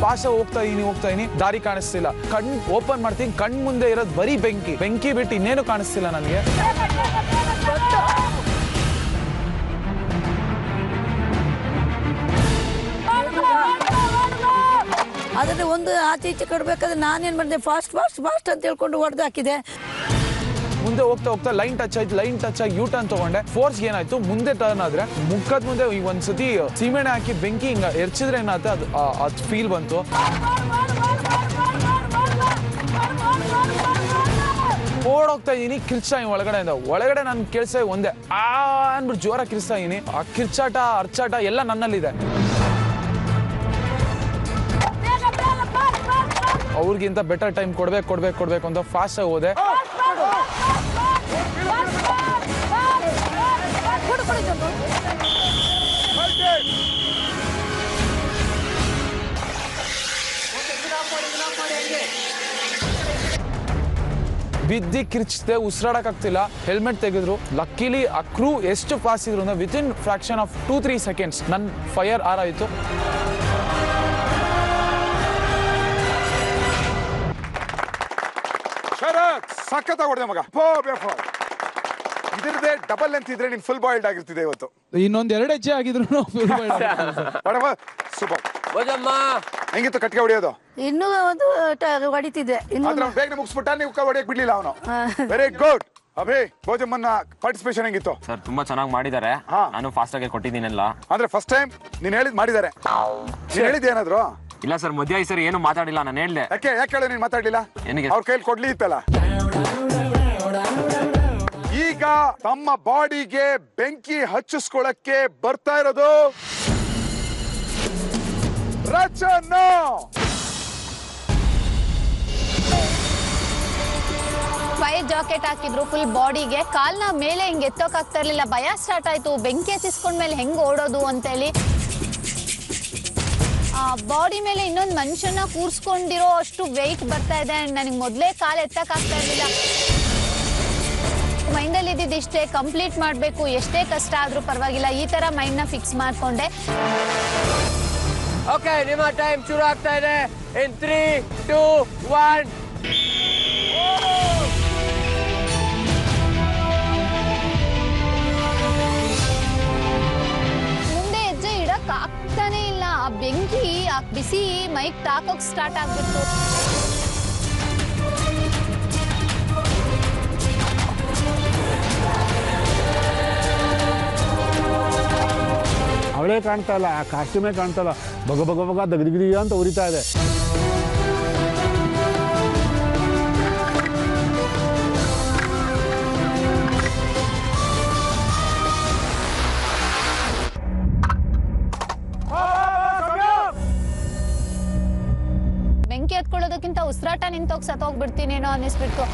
ಪಾಶ ಹೋಗ್ತಾ ಇದೀನಿ, ದಾರಿ ಕಾಣಿಸ್ತಿಲ್ಲ. ಕಣ್ ಓಪನ್ ಮಾಡ್ತೀನಿ, ಕಣ್ ಮುಂದೆ ಇರೋದು ಬರೀ ಬೆಂಕಿ ಬಿಟ್ಟು ಇನ್ನೇನು ಕಾಣಿಸ್ತಿಲ್ಲ ನನಗೆ. ಆದರೆ ಒಂದು ಆಚೆ ಈಚೆ ಕಡ್ಬೇಕಾದ್ರೆ ನಾನೇನ್ ಮಾಡಿದೆ, ಫಾಸ್ಟ್ ಫಾಸ್ಟ್ ಫಾಸ್ಟ್ ಅಂತ ಹೇಳ್ಕೊಂಡು ಹೊಡೆದು ಹಾಕಿದೆ. ಮುಂದೆ ಹೋಗ್ತಾ ಲೈನ್ ಟಚ್ ಆಗಿ ಯೂ ಟರ್ನ್ ತಗೊಂಡೆ. ಫೋರ್ಸ್ ಏನಾಯ್ತು, ಮುಂದೆ ಟರ್ನ್ ಆದ್ರೆ ಮುಖದ ಮುಂದೆ ಈ ಒಂದ್ಸತಿ ಸೀಮೆಣ್ಣೆ ಹಾಕಿ ಬೆಂಕಿ ಹಿಂಗ ಎರ್ಚಿದ್ರೆ ಏನಾಯ್ತು, ಅದು ಫೀಲ್ ಬಂತು. ಓಡೋಗ್ತಾ ಇದೀನಿ, ಕಿರ್ಚಾ ಒಳಗಡೆ ನನ್ ಕೇಳಿಸ ಒಂದೇ ಅನ್ಬಿಟ್ಟು ಜೋರ ಕಿರ್ಸ್ತಾ ಇದೀನಿ. ಆ ಕಿರ್ಚಾಟ ಅರ್ಚಾಟ ಎಲ್ಲ ನನ್ನಲ್ಲಿದೆ. ಅವ್ರಿಗಿಂತ ಬೆಟರ್ ಟೈಮ್ ಕೊಡ್ಬೇಕು ಅಂತ ಫಾಸ್ಟ್ ಆಗಿ ಹೋದೆ. ಬಿದ್ದಿ ಕಿರ್ಚಿದೆ, ಉಸಿರಾಡಕ್ ಆಗ್ತಿಲ್ಲ. ಹೆಲ್ಮೆಟ್ ತೆಗೆದ್ರು. ಲಕ್ಕಿಲಿ ಆ ಕ್ರೂ ಎಷ್ಟು ಫಾಸ್ಟ್ ಇದ್ರು ಅಂದ್ರೆ ವಿತಿನ್ ಫ್ರಾಕ್ಷನ್ ಆಫ್ 2-3 ಸೆಕೆಂಡ್ಸ್ ನನ್ ಫೈರ್ ಆರ್ ಆಯ್ತು. ಸಖತ್ತಾಗಿ ಹೊಡೆದೆ ಮಗ. ಇದ್ರದೇ ಡಬಲ್ ಲೆಂತ್ ಇದ್ರೆ ನೀನ್ ಫುಲ್ ಬಾಯ್ಲ್ಡ್ ಆಗಿರ್ತಿದೆ ಇವತ್ತು. ಇನ್ನೊಂದ್ 2 ಹೆಜ್ಜೆ ಆಗಿದ್ರು ಸೂಪರ್. ಹೆಂಗಿತ್ತು ಕಟ್ಗೆ ಹೊಡೆಯೋದು? ಇನ್ನೂ ಒಂದು ಹೊಡಿತಿದ್ದೆ. ಬೇಗ ಮುಗಿಸ್ಬಿಟ್ಟ, ನೀವು ಹೊಡೆಯಕ್ ಬಿಡ್ಲಿಲ್ಲ ಅವನು. Very good. ಅಭಿ, ಭೋಜಮ್ಮನ ಪಾರ್ಟಿಸಿಪೇಷನ್ ಹೆಂಗಿತ್ತು? ಸರ್ ತುಂಬಾ ಚೆನ್ನಾಗಿ ಮಾಡಿದ್ದಾರೆ. ನಾನು ಫಾಸ್ಟ್ ಆಗಿ ಕೊಟ್ಟಿದ್ದೀನಲ್ಲ. ಅಂದ್ರೆ ಫಸ್ಟ್ ಟೈಮ್ ನೀನ್ ಹೇಳಿದ್ ಮಾಡಿದ್ದಾರೆ. ನೀನ್ ಹೇಳಿದ್ ಏನಾದ್ರು? ಇಲ್ಲ ಸರ್, ಮಧ್ಯ ಸರ್ ಏನು ಮಾತಾಡಿಲ್ಲ. ನಾನು ಹೇಳ್ದೆ. ಯಾಕೆ ಹೇಳಿ ನೀನ್ ಮಾತಾಡ್ಲಿಲ್ಲ? ಅವ್ರ ಕೈಲಿ ಕೊಡ್ಲಿ ಇತ್ತಲ್ಲ. ಈಗ ತಮ್ಮ ಬಾಡಿಗೆ ಬೆಂಕಿ ಹಚ್ಚಿಸ್ಕೊಳಕ್ಕೆ ಬರ್ತಾ ಇರೋದು ರಚನಾ. ಫೈರ್ ಜಾಕೆಟ್ ಹಾಕಿದ್ರು ಫುಲ್ ಬಾಡಿಗೆ. ಕಾಲ್ನ ಮೇಲೆ ಹಿಂಗ್ ಎತ್ತೋಕ್ ಆಗ್ತಾ ಇರ್ಲಿಲ್ಲ. ಭಯ ಸ್ಟಾರ್ಟ್ ಆಯ್ತು, ಬೆಂಕಿ ಹಚ್ಚಿಸ್ಕೊಂಡ್ಮೇಲೆ ಹೆಂಗ್ ಓಡೋದು ಅಂತೇಳಿ. ಬಾಡಿ ಮೇಲೆ ಇನ್ನೊಂದು ಮನುಷ್ಯನ ಕೂರ್ಸ್ಕೊಂಡಿರೋ ಅಷ್ಟು ವೆಯ್ಟ್ ಬರ್ತಾ ಇದೆ. ನನಗೆ ಮೊದಲೇ ಕಾಲು ಎತ್ತಕ್ಕಾಗ್ತಾ ಇರಲಿಲ್ಲ. ಮೈಂಡಲ್ಲಿ ಇದ್ದಿದ್ದಿಷ್ಟೇ, ಕಂಪ್ಲೀಟ್ ಮಾಡಬೇಕು, ಎಷ್ಟೇ ಕಷ್ಟ ಆದರೂ ಪರವಾಗಿಲ್ಲ, ಈ ಥರ ಮೈಂಡ್ನ ಫಿಕ್ಸ್ ಮಾಡಿಕೊಂಡೆ. ಓಕೆ, ನಿಮ್ಮ ಟೈಮ್ ಶುರು ಆಗ್ತಾ ಇದೆ. ಇನ್ 3, 2, 1. ಮುಂದೆ ಹೆಜ್ಜೆ ಇಡಕ್ ಆಗ್ತಾನೆ ಇಲ್ಲ. ಆ ಬೆಂಕಿ, ಆ ಬಿಸಿ ಮೈಕ್ ತಾಕೋಕ್ ಸ್ಟಾರ್ಟ್ ಆಗ್ಬಿಟ್ಟು. ಅವಳೇ ಕಾಣ್ತಾ ಇಲ್ಲ, ಆ ಕಾಸ್ಟ್ಯೂಮೇ ಕಾಣ್ತಾ ಇಲ್ಲ. ಬಗ ಬಗ ಬಗ ದಗದಿಗಿದಿ ಅಂತ ಉರಿತಾ ಇದೆ. ಬೆಂಕಿ ಹತ್ಕೊಳ್ಳೋದಕ್ಕಿಂತ ಉಸಿರಾಟ ನಿಂತೋಗಿ ಸತ್ತೋಗ್ಬಿಡ್ತೀನೇನೋ ಅನ್ನಿಸ್ಬಿಟ್ಟು.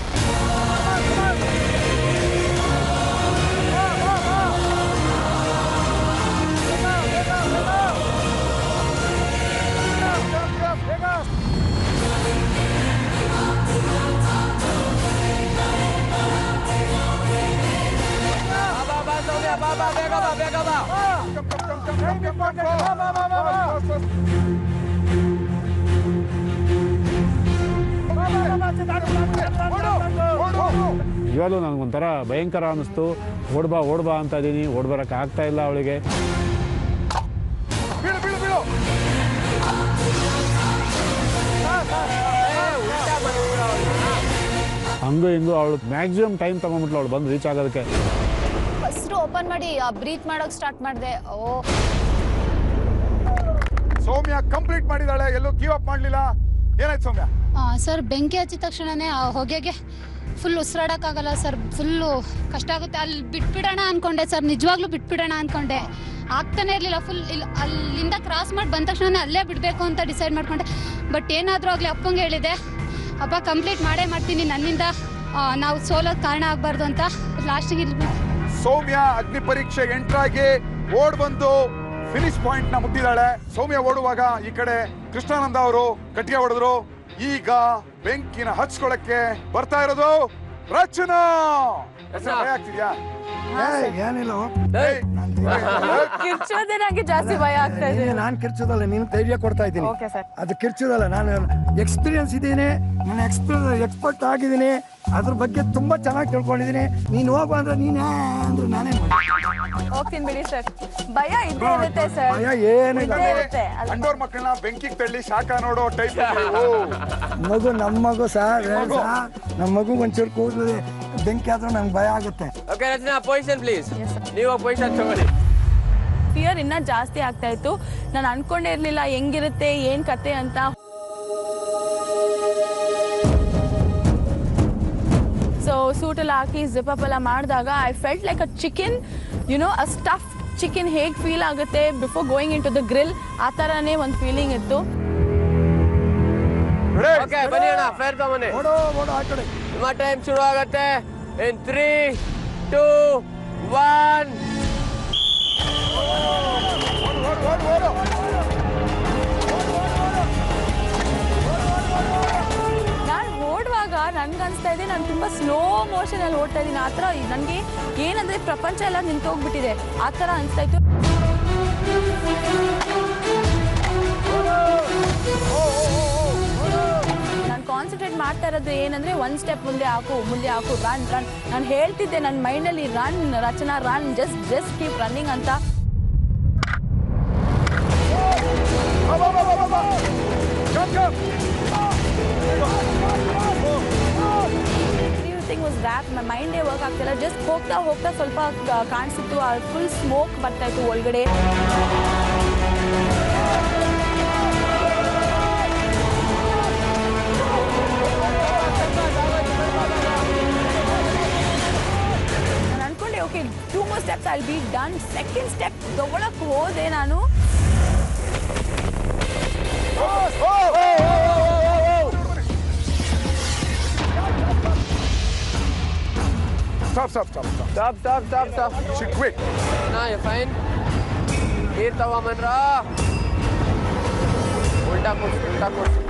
ಇವಾಗಲೂ ನನಗೊಂಥರ ಭಯಂಕರ ಅನ್ನಿಸ್ತು. ಓಡ್ಬಾ ಅಂತ ಇದ್ದೀನಿ, ಓಡ್ಬರಕ್ಕೆ ಆಗ್ತಾ ಇಲ್ಲ ಅವಳಿಗೆ. ಹಂಗೂ ಹಿಂಗೂ ಅವಳು ಮ್ಯಾಕ್ಸಿಮಮ್ ಟೈಮ್ ತಗೊಂಡ್ಬಿಟ್ಲು ಅವಳು ಬಂದು ರೀಚ್ ಆಗೋದಕ್ಕೆ. ಫಸ್ಟ್ ಓಪನ್ ಮಾಡಿ ಬ್ರೀತ್ ಮಾಡೋಕೆ ಸ್ಟಾರ್ಟ್ ಮಾಡಿದೆ. ಸೌಮ್ಯ ಕಂಪ್ಲೀಟ್ ಮಾಡಿದಾಳೆ, ಎಲ್ಲೂ ಗಿವ್ ಅಪ್ ಮಾಡಲಿಲ್ಲ. ಏನಾಯ್ತು ಸೌಮ್ಯ? ಸರ್, ಬೆಂಕಿ ಹಚ್ಚಿದ ತಕ್ಷಣನೇ ಹೊಗೆಗೆ ಫುಲ್ ಉಸಿರಾಡೋಕ್ಕಾಗಲ್ಲ ಸರ್. ಫುಲ್ಲು ಕಷ್ಟ ಆಗುತ್ತೆ. ಅಲ್ಲಿ ಬಿಟ್ಬಿಡೋಣ ಅಂದ್ಕೊಂಡೆ ಸರ್, ನಿಜವಾಗ್ಲೂ ಬಿಟ್ಬಿಡೋಣ ಅಂದ್ಕೊಂಡೆ. ಆಗ್ತಾನೆ ಇರಲಿಲ್ಲ. ಫುಲ್ ಅಲ್ಲಿಂದ ಕ್ರಾಸ್ ಮಾಡಿ ಬಂದ ತಕ್ಷಣ ಅಲ್ಲೇ ಬಿಡಬೇಕು ಅಂತ ಡಿಸೈಡ್ ಮಾಡ್ಕೊಂಡೆ. ಬಟ್ ಏನಾದರೂ ಆಗಲಿ ಅಪ್ಪಂಗೆ ಹೇಳಿದೆ, ಅಪ್ಪ ಕಂಪ್ಲೀಟ್ ಮಾಡೇ ಮಾಡ್ತೀನಿ, ನನ್ನಿಂದ ನಾವು ಸೋಲೋದು ಕಾರಣ ಆಗಬಾರ್ದು ಅಂತ. ಲಾಸ್ಟಿಗೆ ಸೌಮ್ಯ ಅಗ್ನಿ ಪರೀಕ್ಷೆ ಎಂಟ್ರಾಗಿ ಓಡ್ ಬಂದು ಫಿನಿಶ್ ಪಾಯಿಂಟ್ ನ ಮುಟ್ಟಿದಾಳೆ. ಸೌಮ್ಯ ಓಡುವಾಗ ಈ ಕಡೆ ಕೃಷ್ಣಾನಂದ ಅವರು ಕಟ್ಟಿಗೆ ಹೊಡೆದ್ರು. ಈಗ ಬೆಂಕಿನ ಹಚ್ಕೊಳಕ್ಕೆ ಬರ್ತಾ ಇರೋದು ರಚನಾ. ಭಯ ಆಗ್ತಿದ್ಯಾ? ಏನಿಲ್ಲ, ಕಿರ್ಚೋದೇ ನಂಗೆ ಜಾಸ್ತಿ ಭಯ ಆಗ್ತಾ ಇದೆ. ನಾನು ಕಿರ್ಚೋದಲ್ಲ, ನೀನು ಧೈರ್ಯ ಕೊಡ್ತಾ ಇದ್ದೀನಿ. ಅದು ಕಿರ್ಚೋದಲ್ಲ, ನಾನು ಎಕ್ಸ್ಪೀರಿಯನ್ಸ್ ಇದ್ದೀನಿ, ನಾನು ಎಕ್ಸ್ಪರ್ಟ್ ಆಗಿದ್ದೀನಿ, ಅದ್ರ ಬಗ್ಗೆ ತುಂಬಾ ಚೆನ್ನಾಗಿ ತಿಳ್ಕೊಂಡಿದ್ದೀನಿ. ನೀನು ಹೋಗು ಅಂದ್ರೆ ನೀನೇ ಅಂದ್ರೆ ನಾನೇ ಹೋಗ್ತೀನಿ ಬಿಡಿ ಸರ್. ಭಯ ಇದ್ದೇ ಇರುತ್ತೆ ಸರ್. ಭಯ ಏನಿಲ್ಲ. ಅಂಡೋರ್ ಮಕ್ಕಳನ್ನ ಬೆಂಕಿಗೆ ತಳ್ಳಿ ಶಾಖ ನೋಡೋ ಟೈಪ್. ಮಗು ನಮ್ಮ ಮಗು ಸರ್, ನಮ್ಮ ಮಗು ಒಂಚೂರು ಕೂದಲಿದೆ, ಬೆಂಕಿ ಆದ್ರೂ ನಂಗೆ ಭಯ ಆಗುತ್ತೆ. Okay Rachana, position please. ನೀವು ಪೊಸಿಷನ್ ತಗೊಳ್ಳಿ. ಫಿಯರ್ ಇನ್ನ ಜಾಸ್ತಿ ಆಗ್ತಾ ಇತ್ತು. ನಾನು ಅನ್ಕೊಂಡೇ ಇರ್ಲಿಲ್ಲ ಹೆಂಗಿರುತ್ತೆ ಏನ್ ಕತೆ ಅಂತ. ಸೊ ಸೂಟೆಲ್ಲ ಹಾಕಿ ಜಿಪ್ ಅಪ್ ಎಲ್ಲ ಮಾಡಿದಾಗ I felt like a chicken, a stuff chicken ಹೇಗೆ ಫೀಲ್ ಆಗುತ್ತೆ before going into the grill, ಆ ಥರನೇ ಒಂದು ಫೀಲಿಂಗ್ ಇತ್ತು. ಓಕೆ, ಬನ್ನಿ ಅಣ್ಣ, ಫೇರ್ ತಗೊಂಬನ್ನಿ. ನಿಮ್ಮ ಟೈಮ್ ಶುರು ಆಗತ್ತೆ. ಇನ್ 3, 2, 1. ನಾನು ಓಡುವಾಗ ನನ್ಗನ್ಸ್ತಾ ಇದೆ ನಾನು ತುಂಬಾ ಸ್ಲೋ ಮೋಷನ್ ಅಲ್ಲಿ ಓಡ್ತಾ ಇದ್ದೀನಿ. ಆ ಥರ ನನಗೆ ಏನಂದ್ರೆ ಪ್ರಪಂಚ ಎಲ್ಲ ನಿಂತೋಗ್ಬಿಟ್ಟಿದೆ, ಆ ಥರ ಅನಿಸ್ತಾ ಇತ್ತು. ನಾನು ಕಾನ್ಸಂಟ್ರೇಟ್ ಮಾಡ್ತಾ ಇರೋದು ಏನಂದ್ರೆ ಒಂದು ಸ್ಟೆಪ್ ಮುಂದೆ ಹಾಕು, ರನ್. ನಾನು ಹೇಳ್ತಿದ್ದೆ ನನ್ನ ಮೈಂಡಲ್ಲಿ run Rachana, run, just keep running ಅಂತ. Everything was rap. ನನ್ನ ಮೈಂಡೇ ವರ್ಕ್ ಆಗ್ತಿಲ್ಲ. ಜಸ್ಟ್ ಹೋಗ್ತಾ ಸ್ವಲ್ಪ ಕಾಣಿಸಿತ್ತು, ಫುಲ್ ಸ್ಮೋಕ್ ಬರ್ತಾ ಇತ್ತು ಒಳಗಡೆ. ನಾನು ಅನ್ಕೊಂಡೆ okay 2 more steps I'll be done. Second step ತಗೊಳಕ್ಕೆ ಹೋದೆ ನಾನು. Stop. She quit. Nah, you're fine. Here, tawamandra. ಉಲ್ಟಾ ಕೂರ್ಸು.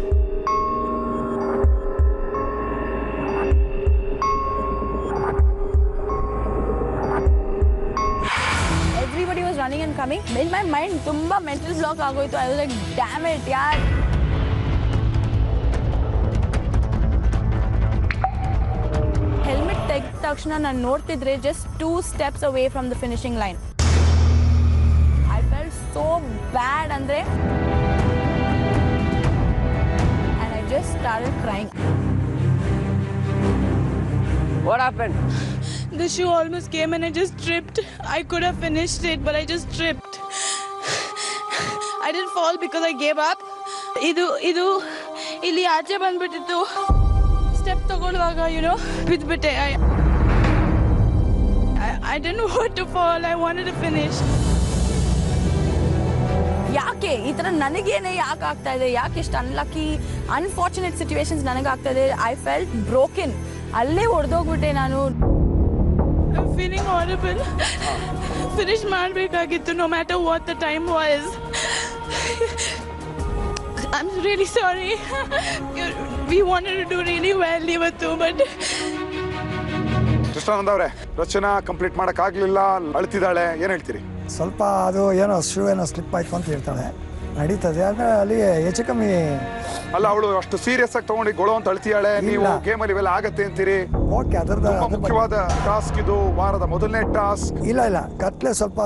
Everybody was running and coming. In my mind, ತುಂಬಾ mental block ಆಗೋಯ್ತು. I was like, damn it, yaar. Helmet ತೆಗೆದ ತಕ್ಷಣ ನಾನು ನೋಡ್ತಿದ್ರೆ just 2 steps away from the finishing line. I felt so bad andre, and I just started crying. What happened? The shoe almost came and I just tripped. I could have finished it, but I just tripped. I didn't fall because I gave up. ಇದು ಇಲ್ಲಿ ಆಚೆ ಬಂದ್ಬಿಟ್ಟಿತ್ತು. Step ತಗೊಳ್ಳುವಾಗ ಬಿದ್ಬಿಟ್ಟೆ. I didn't want to fall. I wanted to finish. ಯಾಕೆ ಈ ಥರ ನನಗೇನೆ ಯಾಕೆ ಆಗ್ತಾ ಇದೆ? ಯಾಕೆ ಇಷ್ಟು ಅನ್ಫಾರ್ಚುನೇಟ್ ಸಿಚುವೇಶನ್ಸ್ ನನಗಾಗ್ತಾ ಇದೆ? I felt broken. ಅಲ್ಲೇ ಹೊಡೆದೋಗ್ಬಿಟ್ಟೆ ನಾನು. Feeling horrible. ಫಿನಿಶ್ ಮಾಡಬೇಕಾಗಿತ್ತು no matter what the time was. I'm really sorry. We wanted to do really well ಇವತ್ತು, but ಕೃಷ್ಣಾನಂದ ಅವರೇ, ರಚನಾ ಕಂಪ್ಲೀಟ್ ಮಾಡಕ್ ಆಗ್ಲಿಲ್ಲ, ಅಳ್ತಿದ್ದಾಳೆ, ಏನ್ ಹೇಳ್ತೀರಿ? ಸ್ವಲ್ಪ ಅದು ಏನೋ ಶೂ ಏನೋ ಸ್ಲಿಪ್ ಆಯ್ತು ಅಂತ ಹೇಳ್ತಾಳೆ. ನಡೀತದೆ, ಆದರೆ ಅಲ್ಲಿ ಹೆಚ್ಚು ಕಮ್ಮಿ ಅಲ್ಲ, ಅವಳು ಅಷ್ಟು ಸೀರಿಯಸ್ ಆಗಿ ತಗೊಂಡು ಗೊಳೋ ಅಂತ ಅಳ್ತಿಯಾಳೆ. ನೀವು ಗೇಮಲ್ಲಿ ಇವೆಲ್ಲ ಆಗತ್ತೆ ಅಂತೀರಿ. ಓಕೆ, ಅದರದ್ದು ಮುಖ್ಯವಾದ ಟಾಸ್ಕ್ ಇದು, ವಾರದ ಮೊದಲನೇ ಟಾಸ್ಕ್. ಇಲ್ಲ ಕತ್ಲೆ ಸ್ವಲ್ಪ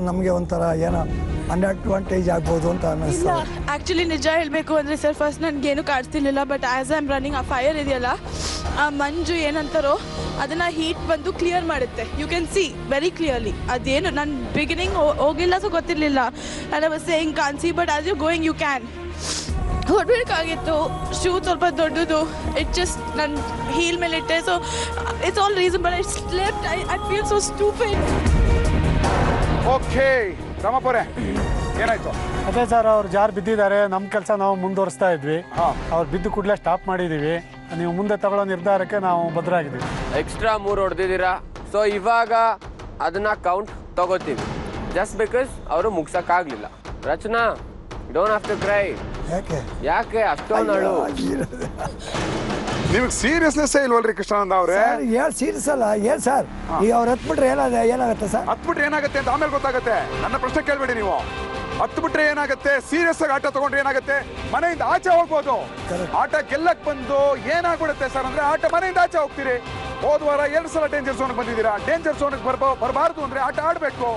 ನಮಗೆ ಒಂಥರ ಏನೋ ಅನ್ಅಡ್ವಾಂಟೇಜ್ ಆಗ್ಬೋದು ಅಂತ ಅನ್ನಿಸ್ತಾ. ಆಕ್ಚುಲಿ ನಿಜ ಹೇಳಬೇಕು ಅಂದರೆ ಸರ್, ಫಸ್ಟ್ ನನಗೇನು ಕಾಣಿಸ್ತಿರ್ಲಿಲ್ಲ. But as I am running, ಆ ಫೈರ್ ಇದೆಯಲ್ಲ, ಆ ಮಂಜು ಏನಂತಾರೋ ಅದನ್ನು ಹೀಟ್ ಬಂದು ಕ್ಲಿಯರ್ ಮಾಡುತ್ತೆ. You can see very clearly. ಅದೇನು ನಾನು ಬಿಗಿನಿಂಗ್ ಹೋಗಿಲ್ಲ, ಸೊ ಗೊತ್ತಿರಲಿಲ್ಲ. ನಾನು was saying can't see, but as you going you can. ಹೊಡ್ಬೇಕಾಗಿತ್ತು. ಶೂ ಸ್ವಲ್ಪ ದೊಡ್ಡದು. ಇಟ್ ಜಸ್ಟ್ ನನ್ನ ಹೀಲ್ ಮೇಲೆ ಇಟ್ಟೆ. So it's all reason, but I slipped. I feel so stupid. Okay ರಾಮಪ್ಪರೇ, ಏನಾಯ್ತು? ಅದೇ ಸರ್, ಅವ್ರು ಜಾರ್ ಬಿದ್ದಿದ್ದಾರೆ. ನಮ್ಮ ಕೆಲಸ ನಾವು ಮುಂದುವರಿಸ್ತಾ ಇದ್ವಿ. ಅವ್ರು ಬಿದ್ದು ಕೂಡಲೇ ಸ್ಟಾಪ್ ಮಾಡಿದ್ದೀವಿ. ನೀವು ಮುಂದೆ ತಗೊಳ್ಳೋ ನಿರ್ಧಾರಕ್ಕೆ ನಾವು ಬದ್ಧರಾಗಿದ್ದೀವಿ. ಎಕ್ಸ್ಟ್ರಾ 3 ಹೊಡೆದಿದ್ದೀರಾ. ಸೊ ಇವಾಗ ಅದನ್ನ ಕೌಂಟ್ ತಗೋತೀವಿ, ಜಸ್ಟ್ ಬಿಕಾಸ್ ಅವರು ಮುಗ್ಸಕ್ಕಾಗ್ಲಿಲ್ಲ. ರಚನಾ, ಡೋಂಟ್ ಹ್ಯಾವ್ ಟು ಕ್ರೈ. ಯಾಕೆ ಅಷ್ಟೊಂದು ಅಳು? ನಿಮಗೆ ಸೀರಿಯಸ್ನೆಸ್ ಇಲ್ವಲ್ರಿ ಕೃಷ್ಣಾನಂದ ಅವರೇ? ಸೀರಿಯಸ್ ಅಲ್ಲ, ಏನ್ ಸರ್, ಈಗ ಅವ್ರು ಹತ್ಬಿಟ್ರೆ ಏನಾಗುತ್ತೆ ಸರ್? ಹತ್ಬಿಟ್ರೆ ಏನಾಗುತ್ತೆ ಅಂತ ಆಮೇಲೆ ಗೊತ್ತಾಗುತ್ತೆ. ನನ್ನ ಪ್ರಶ್ನೆ ಕೇಳ್ಬೇಡಿ ನೀವು. ಹತ್ಬಿಟ್ರೆ ಏನಾಗುತ್ತೆ, ಸೀರಿಯಸ್ ಆಗಿ ಆಟ ತಗೊಂಡ್ರೆ ಏನಾಗುತ್ತೆ? ಮನೆಯಿಂದ ಆಚೆ ಹೋಗ್ಬೋದು. ಆಟ ಗೆಲ್ಲಕ್ ಬಂದು ಏನಾಗ್ಬಿಡುತ್ತೆ ಸರ್ ಅಂದ್ರೆ, ಆಟ ಮನೆಯಿಂದ ಆಚೆ ಹೋಗ್ತೀರಿ. ಹೋದ ವಾರ 2 ಸಲ ಡೇಂಜರ್ ಝೋನ್ ಬಂದಿದ್ದೀರಾ. ಡೇಂಜರ್ ಝೋನ್ ಬರಬಾರ್ದು ಅಂದ್ರೆ ಆಟ ಆಡ್ಬೇಕು.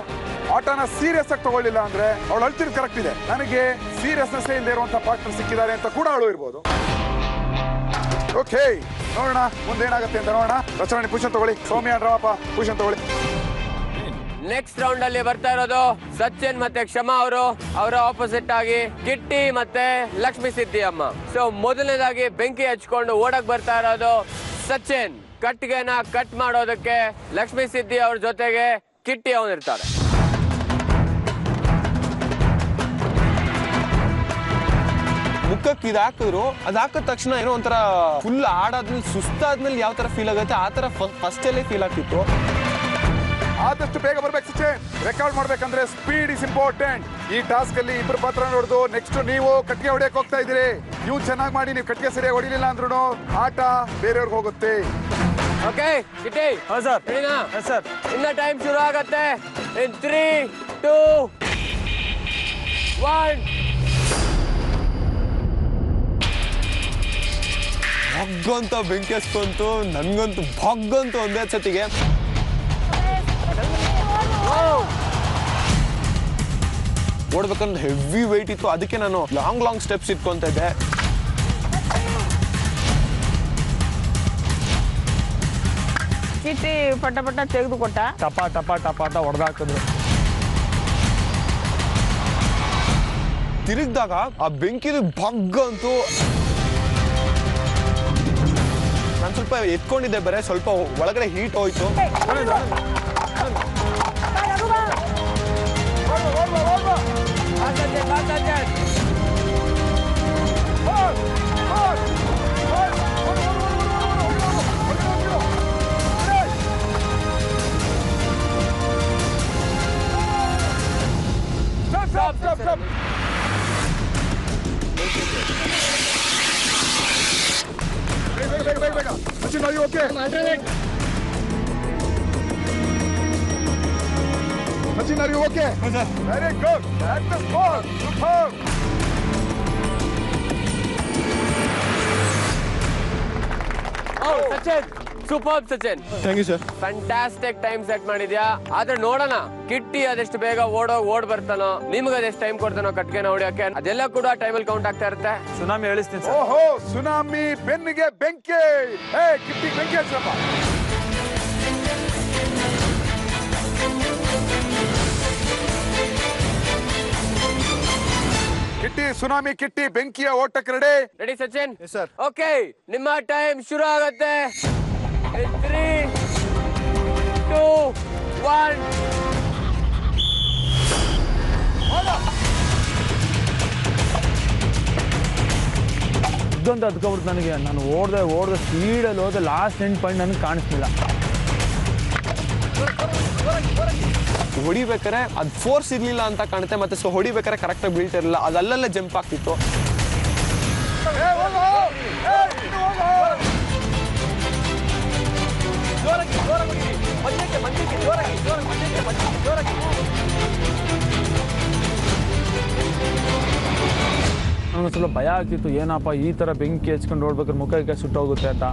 ಆಟನ ಸೀರಿಯಸ್ ಆಗಿ ತಗೊಳ್ಳಿಲ್ಲ ಅಂದ್ರೆ ಅವಳು ಅಳ್ತಿರೋದು ಕರೆಕ್ಟ್ ಇದೆ. ನನಗೆ ಸೀರಿಯಸ್ನೆಸ್ ಇಲ್ಲದೆ ಇರುವಂತ ಪಾರ್ಟ್ನರ್ ಸಿಕ್ಕಿದ್ದಾರೆ ಅಂತ ಕೂಡ ಅಳು ಇರ್ಬೋದು. ಓಕೆ, ನೋಡೋಣ ಮುಂದೆ ಏನಾಗುತ್ತೆ ಅಂತ ನೋಡೋಣ. ರಚನಾ ಪುಷನ್ ತಗೊಳ್ಳಿ, ಸೌಮ್ಯ ರಾಮಪ್ಪ ಪುಷನ್ ತಗೊಳ್ಳಿ. ನೆಕ್ಸ್ಟ್ ರೌಂಡ್ ಅಲ್ಲಿ ಬರ್ತಾ ಇರೋದು ಸಚಿನ್ ಮತ್ತೆ ಕ್ಷಮಾ ಅವರು. ಅವರ ಆಪೋಸಿಟ್ ಆಗಿ ಕಿಟ್ಟಿ ಮತ್ತೆ ಲಕ್ಷ್ಮಿ ಸಿದ್ದಿ ಅಮ್ಮ. ಸೊ ಮೊದಲನೇದಾಗಿ ಬೆಂಕಿ ಹಚ್ಕೊಂಡು ಓಡಕ್ ಬರ್ತಾ ಇರೋದು ಸಚಿನ್. ಕಟ್ಟಿಗೆನ ಕಟ್ ಮಾಡೋದಕ್ಕೆ ಲಕ್ಷ್ಮಿ ಸಿದ್ದಿ ಅವ್ರ ಜೊತೆಗೆ ಕಿಟ್ಟಿ ಅವನಿರ್ತಾರೆ. ಮುಖಕ್ಕೆ ಇದು ಹಾಕಿದ್ರು, ಅದು ಹಾಕಿದ ತಕ್ಷಣ ಏನೋ ಒಂಥರ ಫುಲ್ ಆಡಾದ್ಮೇಲೆ ಸುಸ್ತಾದ್ಮೇಲೆ ಯಾವ ತರ ಫೀಲ್ ಆಗುತ್ತೆ ಆ ತರ ಫಸ್ಟ್ ಅಲ್ಲೇ ಫೀಲ್ ಆಗ್ತಿತ್ತು. ಆದಷ್ಟು ಬೇಗ ಬರ್ಬೇಕು ಸಚಿನ್. ರೆಕಾರ್ಡ್ ಮಾಡ್ಬೇಕಂದ್ರೆ ಸ್ಪೀಡ್ ಇಸ್ ಇಂಪಾರ್ಟೆಂಟ್. ಈ ಟಾಸ್ಕ್ ಅಲ್ಲಿ ಇಬ್ಬರು ಪಾತ್ರ ನೋಡ್ದು ನೆಕ್ಸ್ಟ್ ನೀವು ಕಟ್ಟಿಗೆ ಹೊಡೆಯಕ್ ಹೋಗ್ತಾ ಇದ್ದೀರಿ. ನೀವು ಚೆನ್ನಾಗಿ ಮಾಡಿ, ನೀವು ಕಟ್ಟಿಗೆ ಸರಿಯಾಗಿ ಹೊಡಿಲಿಲ್ಲ ಅಂದ್ರೂ ಆಟ ಬೇರೆಯವ್ರಿಗೆ ಹೋಗುತ್ತೆ. ಓಕೆ ಕಿಟ್ಟಿ, ಸರ್ ಇನ್ನ ಟೈಮ್ ಶುರು ಆಗತ್ತೆ. ಇನ್ 3, 2, 1. ಭಗ್ಗಂತ ಬೆಂಕಿ ಹಚ್ಕೊಂತು. ನನ್ಗಂತೂ ಭಗ್ಗಂತೂ ಒಂದೇ ಸತಿಗೆ. ಓಡ್ಬೇಕಂದ್ರೆ ಹೆವಿ ವೆಯ್ಟ್ ಇತ್ತು, ಅದಕ್ಕೆ ನಾನು ಲಾಂಗ್ ಸ್ಟೆಪ್ಸ್ ಇಟ್ಕೊಂತ ಇದ್ದೆ. ಕಿಟ್ಟಿ ಪಟ ತೆಗೆದು ಕೊಟ್ಟ. ಟಪ ಅಂತ ಹೊಡೆದಾಕಿದ್ರು. ತಿರುಗಿದಾಗ ಆ ಬೆಂಕಿದು ಭಗ್ಗಂತೂ. ನಾನು ಸ್ವಲ್ಪ ಎತ್ಕೊಂಡಿದ್ದೆ, ಬರೀ ಸ್ವಲ್ಪ ಒಳಗಡೆ ಹೀಟ್ ಹೋಯ್ತು. ಬೇಗ Sachin are you okay? Sachin, are you okay? Very good. That's the score. Superb. Oh, Sachin. Superb, Sachin. Thank you sir. Fantastic time set ಮಾಡಿದ್ಯಾ. ಆದ್ರೆ ನೋಡೋಣ ಕಿಟ್ಟಿ ಅದೆಷ್ಟು ಬೇಗ ಓಡ್ ಬರ್ತಾನೋ, ನಿಮ್ಗೆ ಅದೆಷ್ಟು ಟೈಮ್ ಕೊಡ್ತಾನೋ ಕಟ್ಗೆನ ಹೊಡಿಯೋಕೆ, ಅದೆಲ್ಲ ಕೂಡ ಟೈಮಲ್ಲಿ ಕೌಂಟ್ ಆಗ್ತಾ ಇರುತ್ತೆ. ಸುನಾಮಿ ಹೇಳಿಸ್ತೀನಿ ಸರ್. ಓಹೋ, ಸುನಾಮಿ ಬೆನ್ನಿಗೆ ಬೆಂಕಿ. ಹೇ ಕಿಟ್ಟಿ, ಬೆಂಕಿ ಹಚ್ಚಪ್ಪ. ಕಿಟ್ಟಿ, ಸುನಾಮಿ ಕಿಟ್ಟಿ ಬೆಂಕಿಯ ಓಟಕ್ಕೆ ರೆಡಿ ಸಚಿನ್? ಸರ್. ಓಕೆ, ನಿಮ್ಮ ಟೈಮ್ ಶುರು ಆಗುತ್ತೆ. 3, 2, 1. ಇದಂತ ಹತ್ಕೊಬಿಡ್ತು ನನಗೆ. ನಾನು ಓಡ್ದೆ ಸ್ಪೀಡಲ್ಲಿ ಹೋದೆ. ಲಾಸ್ಟ್ ಎಂಡ್ ಪಾಯಿಂಟ್ ನನಗೆ ಕಾಣಿಸ್ತಿಲ್ಲ. ಹೊಡಿಬೇಕಾರೆ ಅದು ಫೋರ್ಸ್ ಇರ್ಲಿಲ್ಲ ಅಂತ ಕಾಣುತ್ತೆ. ಮತ್ತೆ ಸೊ ಹೊಡಿಬೇಕಾರೆ ಕರೆಕ್ಟಾಗಿ ಬೀಳ್ತಿರಲಿಲ್ಲ, ಅದು ಅಲ್ಲಲ್ಲೇ ಜಂಪ್ ಆಗ್ತಿತ್ತು. ನನಗೆ ಸ್ವಲ್ಪ ಭಯ ಆಗ್ತಿತ್ತು, ಏನಪ್ಪ ಈ ಥರ ಬೆಂಕಿ ಹಚ್ಕೊಂಡು ಓಡ್ಬೇಕಾದ್ರೆ ಮುಖಕ್ಕೆ ಸುಟ್ಟೋಗುತ್ತೆ ಅಂತ.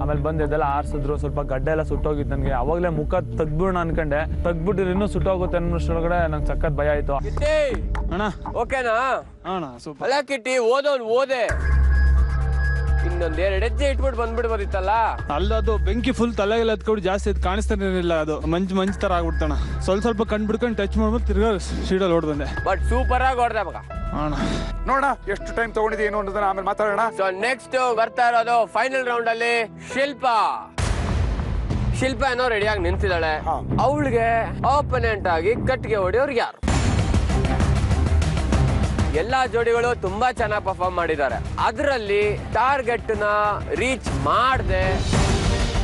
ಆಮೇಲೆ ಬಂದು ಇದೆಲ್ಲ ಆರಿಸಿದ್ರು. ಸ್ವಲ್ಪ ಗಡ್ಡೆ ಎಲ್ಲ ಸುಟ್ಟೋಗಿತ್ತು ನನಗೆ. ಅವಾಗಲೇ ಮುಖ ತೆಗ್ದ್ಬಿಡೋಣ ಅನ್ಕೊಂಡೆ. ತೆಗ್ದ್ಬಿಟ್ಟಿದ್ರೆ ಇನ್ನೂ ಸುಟ್ಟೋಗುತ್ತೆ ಅನ್ನೋಷ್ಟೊಳಗಡೆ ನಂಗೆ ಸಖತ್ ಭಯ ಆಯ್ತು. ಅಣ್ಣ ಓಕೆನಾ? ಅಣ್ಣ ಸೂಪರ್. ಅಲ್ಲ ಕಿಟ್ಟಿ, ಓದೆ ಇನ್ನೊಂದ್ 2 ಹೆಜ್ಜೆ ಇಟ್ಬಿಟ್ಟು ಬಂದ್ಬಿಡ್ಬೋದಿತ್ತಲ್ಲ. ಅಲ್ಲದು ಬೆಂಕಿ ಫುಲ್ ತಲೆಗೆಲ್ಲ ಹತ್ಕೊಂಡು ಜಾಸ್ತಿ ಅದು ಕಾಣಿಸ್ತಾನೆ ಇರಲಿಲ್ಲ. ಅದು ಮಂಜು ತರ ಆಗ್ಬಿಡ್ತಾಣ. ಸ್ವಲ್ಪ ಕಂಡ್ಬಿಡ್ಕೊಂಡು ಟಚ್ ಮಾಡ್ಬಿಟ್ಟು ತಿರ್ಗಾ ಸ್ಪೀಡಲ್ಲಿ ಓಡ್ ಬಂದೆ. ಬಟ್ ಸೂಪರ್ ಆಗಿ ಓಡ್ದೆ ಮಗ. ನೋಡ ಎಷ್ಟು ಟೈಮ್ ತಗೊಂಡಿದೆ ಏನು ಅನ್ನೋದನ್ನ ಆಮೇಲೆ ಮಾತಾಡೋಣ. ಸೊ ನೆಕ್ಸ್ಟ್ ಬರ್ತಾ ಇರೋದು ಫೈನಲ್ ರೌಂಡ್ ಅಲ್ಲಿ ಶಿಲ್ಪ ಏನೋ ರೆಡಿಯಾಗಿ ನಿಂತಿದ್ದಾಳೆ. ಅವಳಿಗೆ ಆಪೋನೆಂಟ್ ಆಗಿ ಕಟ್ಟಿಗೆ ಹೊಡಿಯೋರು ಯಾರು? ಎಲ್ಲಾ ಜೋಡಿಗಳು ತುಂಬಾ ಚೆನ್ನಾಗಿ ಪರ್ಫಾರ್ಮ್ ಮಾಡಿದ್ದಾರೆ. ಅದರಲ್ಲಿ ಟಾರ್ಗೆಟ್ ನ ರೀಚ್ ಮಾಡದೆ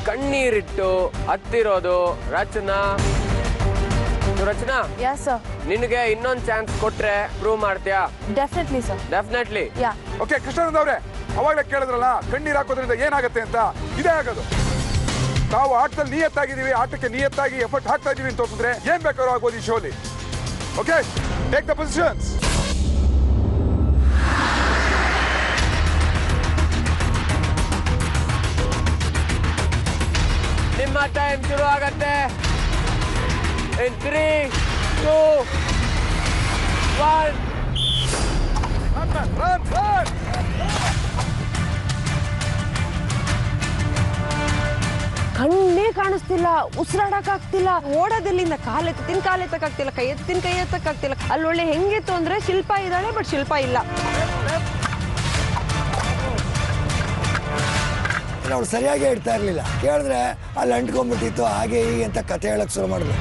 ಕಣ್ಣೀರಿಟ್ಟು ಹತ್ತಿರೋದು ರಚನಾ. ನಿನಗೆ ಇನ್ನೊಂದು ಚಾನ್ಸ್ ಕೊಟ್ರೆ ಪ್ರೂವ್ ಮಾಡ್ತೀಯಾ? Definitely sir. Definitely. Okay, Krishnananda ಅವರೇ, ಅವಾಗಲೇ ಕೇಳಿದ್ರಲ್ಲ ಕಣ್ಣೀರ್ ಹಾಕೋದ್ರಿಂದ ಏನಾಗುತ್ತೆ ಅಂತ. ಇದೇ ಆಗೋದು. ತಾವು ಆಟದಲ್ಲಿ ನಿಯತ್ತಾಗಿದ್ದೀವಿ, ಆಟಕ್ಕೆ ನಿಯತ್ತಾಗಿ ಎಫರ್ಟ್ ಹಾಕ್ತಾ ಇದೀವಿ ಅಂತ ತೋರಿಸಿದ್ರೆ ಏನ್ ಬೇಕಾದ್ರೂ ಆಗ್ಬೋದು ಈ ಶೋಲಿ. Okay, take the positions. ನಿಮ್ಮ ಟೈಮ್ ಶುರು ಆಗತ್ತೆ. In 3, 2, 1. Run. ಕಣ್ಣೇ ಕಾಣಿಸ್ತಿಲ್ಲ, ಉಸಿರಾಡಕ್ ಆಗ್ತಿಲ್ಲ, ಓಡೋದಿಲ್ಲಿಂದ ಕಾಲೆತ್ತಕ್ಕಾಗ್ತಿಲ್ಲ, ಕೈ ಎತ್ತಕ್ಕಾಗ್ತಿಲ್ಲ. ಅಲ್ಲಿ ಒಳ್ಳೆ ಹೆಂಗಿತ್ತು ಅಂದ್ರೆ ಶಿಲ್ಪ ಇದ್ದಾಳೆ, ಬಟ್ ಶಿಲ್ಪ ಇಲ್ಲ. ಅವಳು ಸರಿಯಾಗಿ ಇಡ್ತಾ ಇರ್ಲಿಲ್ಲ. ಕೇಳಿದ್ರೆ ಅಲ್ಲಿ ಅಂಟ್ಕೊಂಡ್ಬಿಟ್ಟಿತ್ತು, ಹಾಗೆ ಹೀಗೆ ಅಂತ ಕತೆ ಹೇಳಕ್ ಶುರು ಮಾಡಿದ್ರು.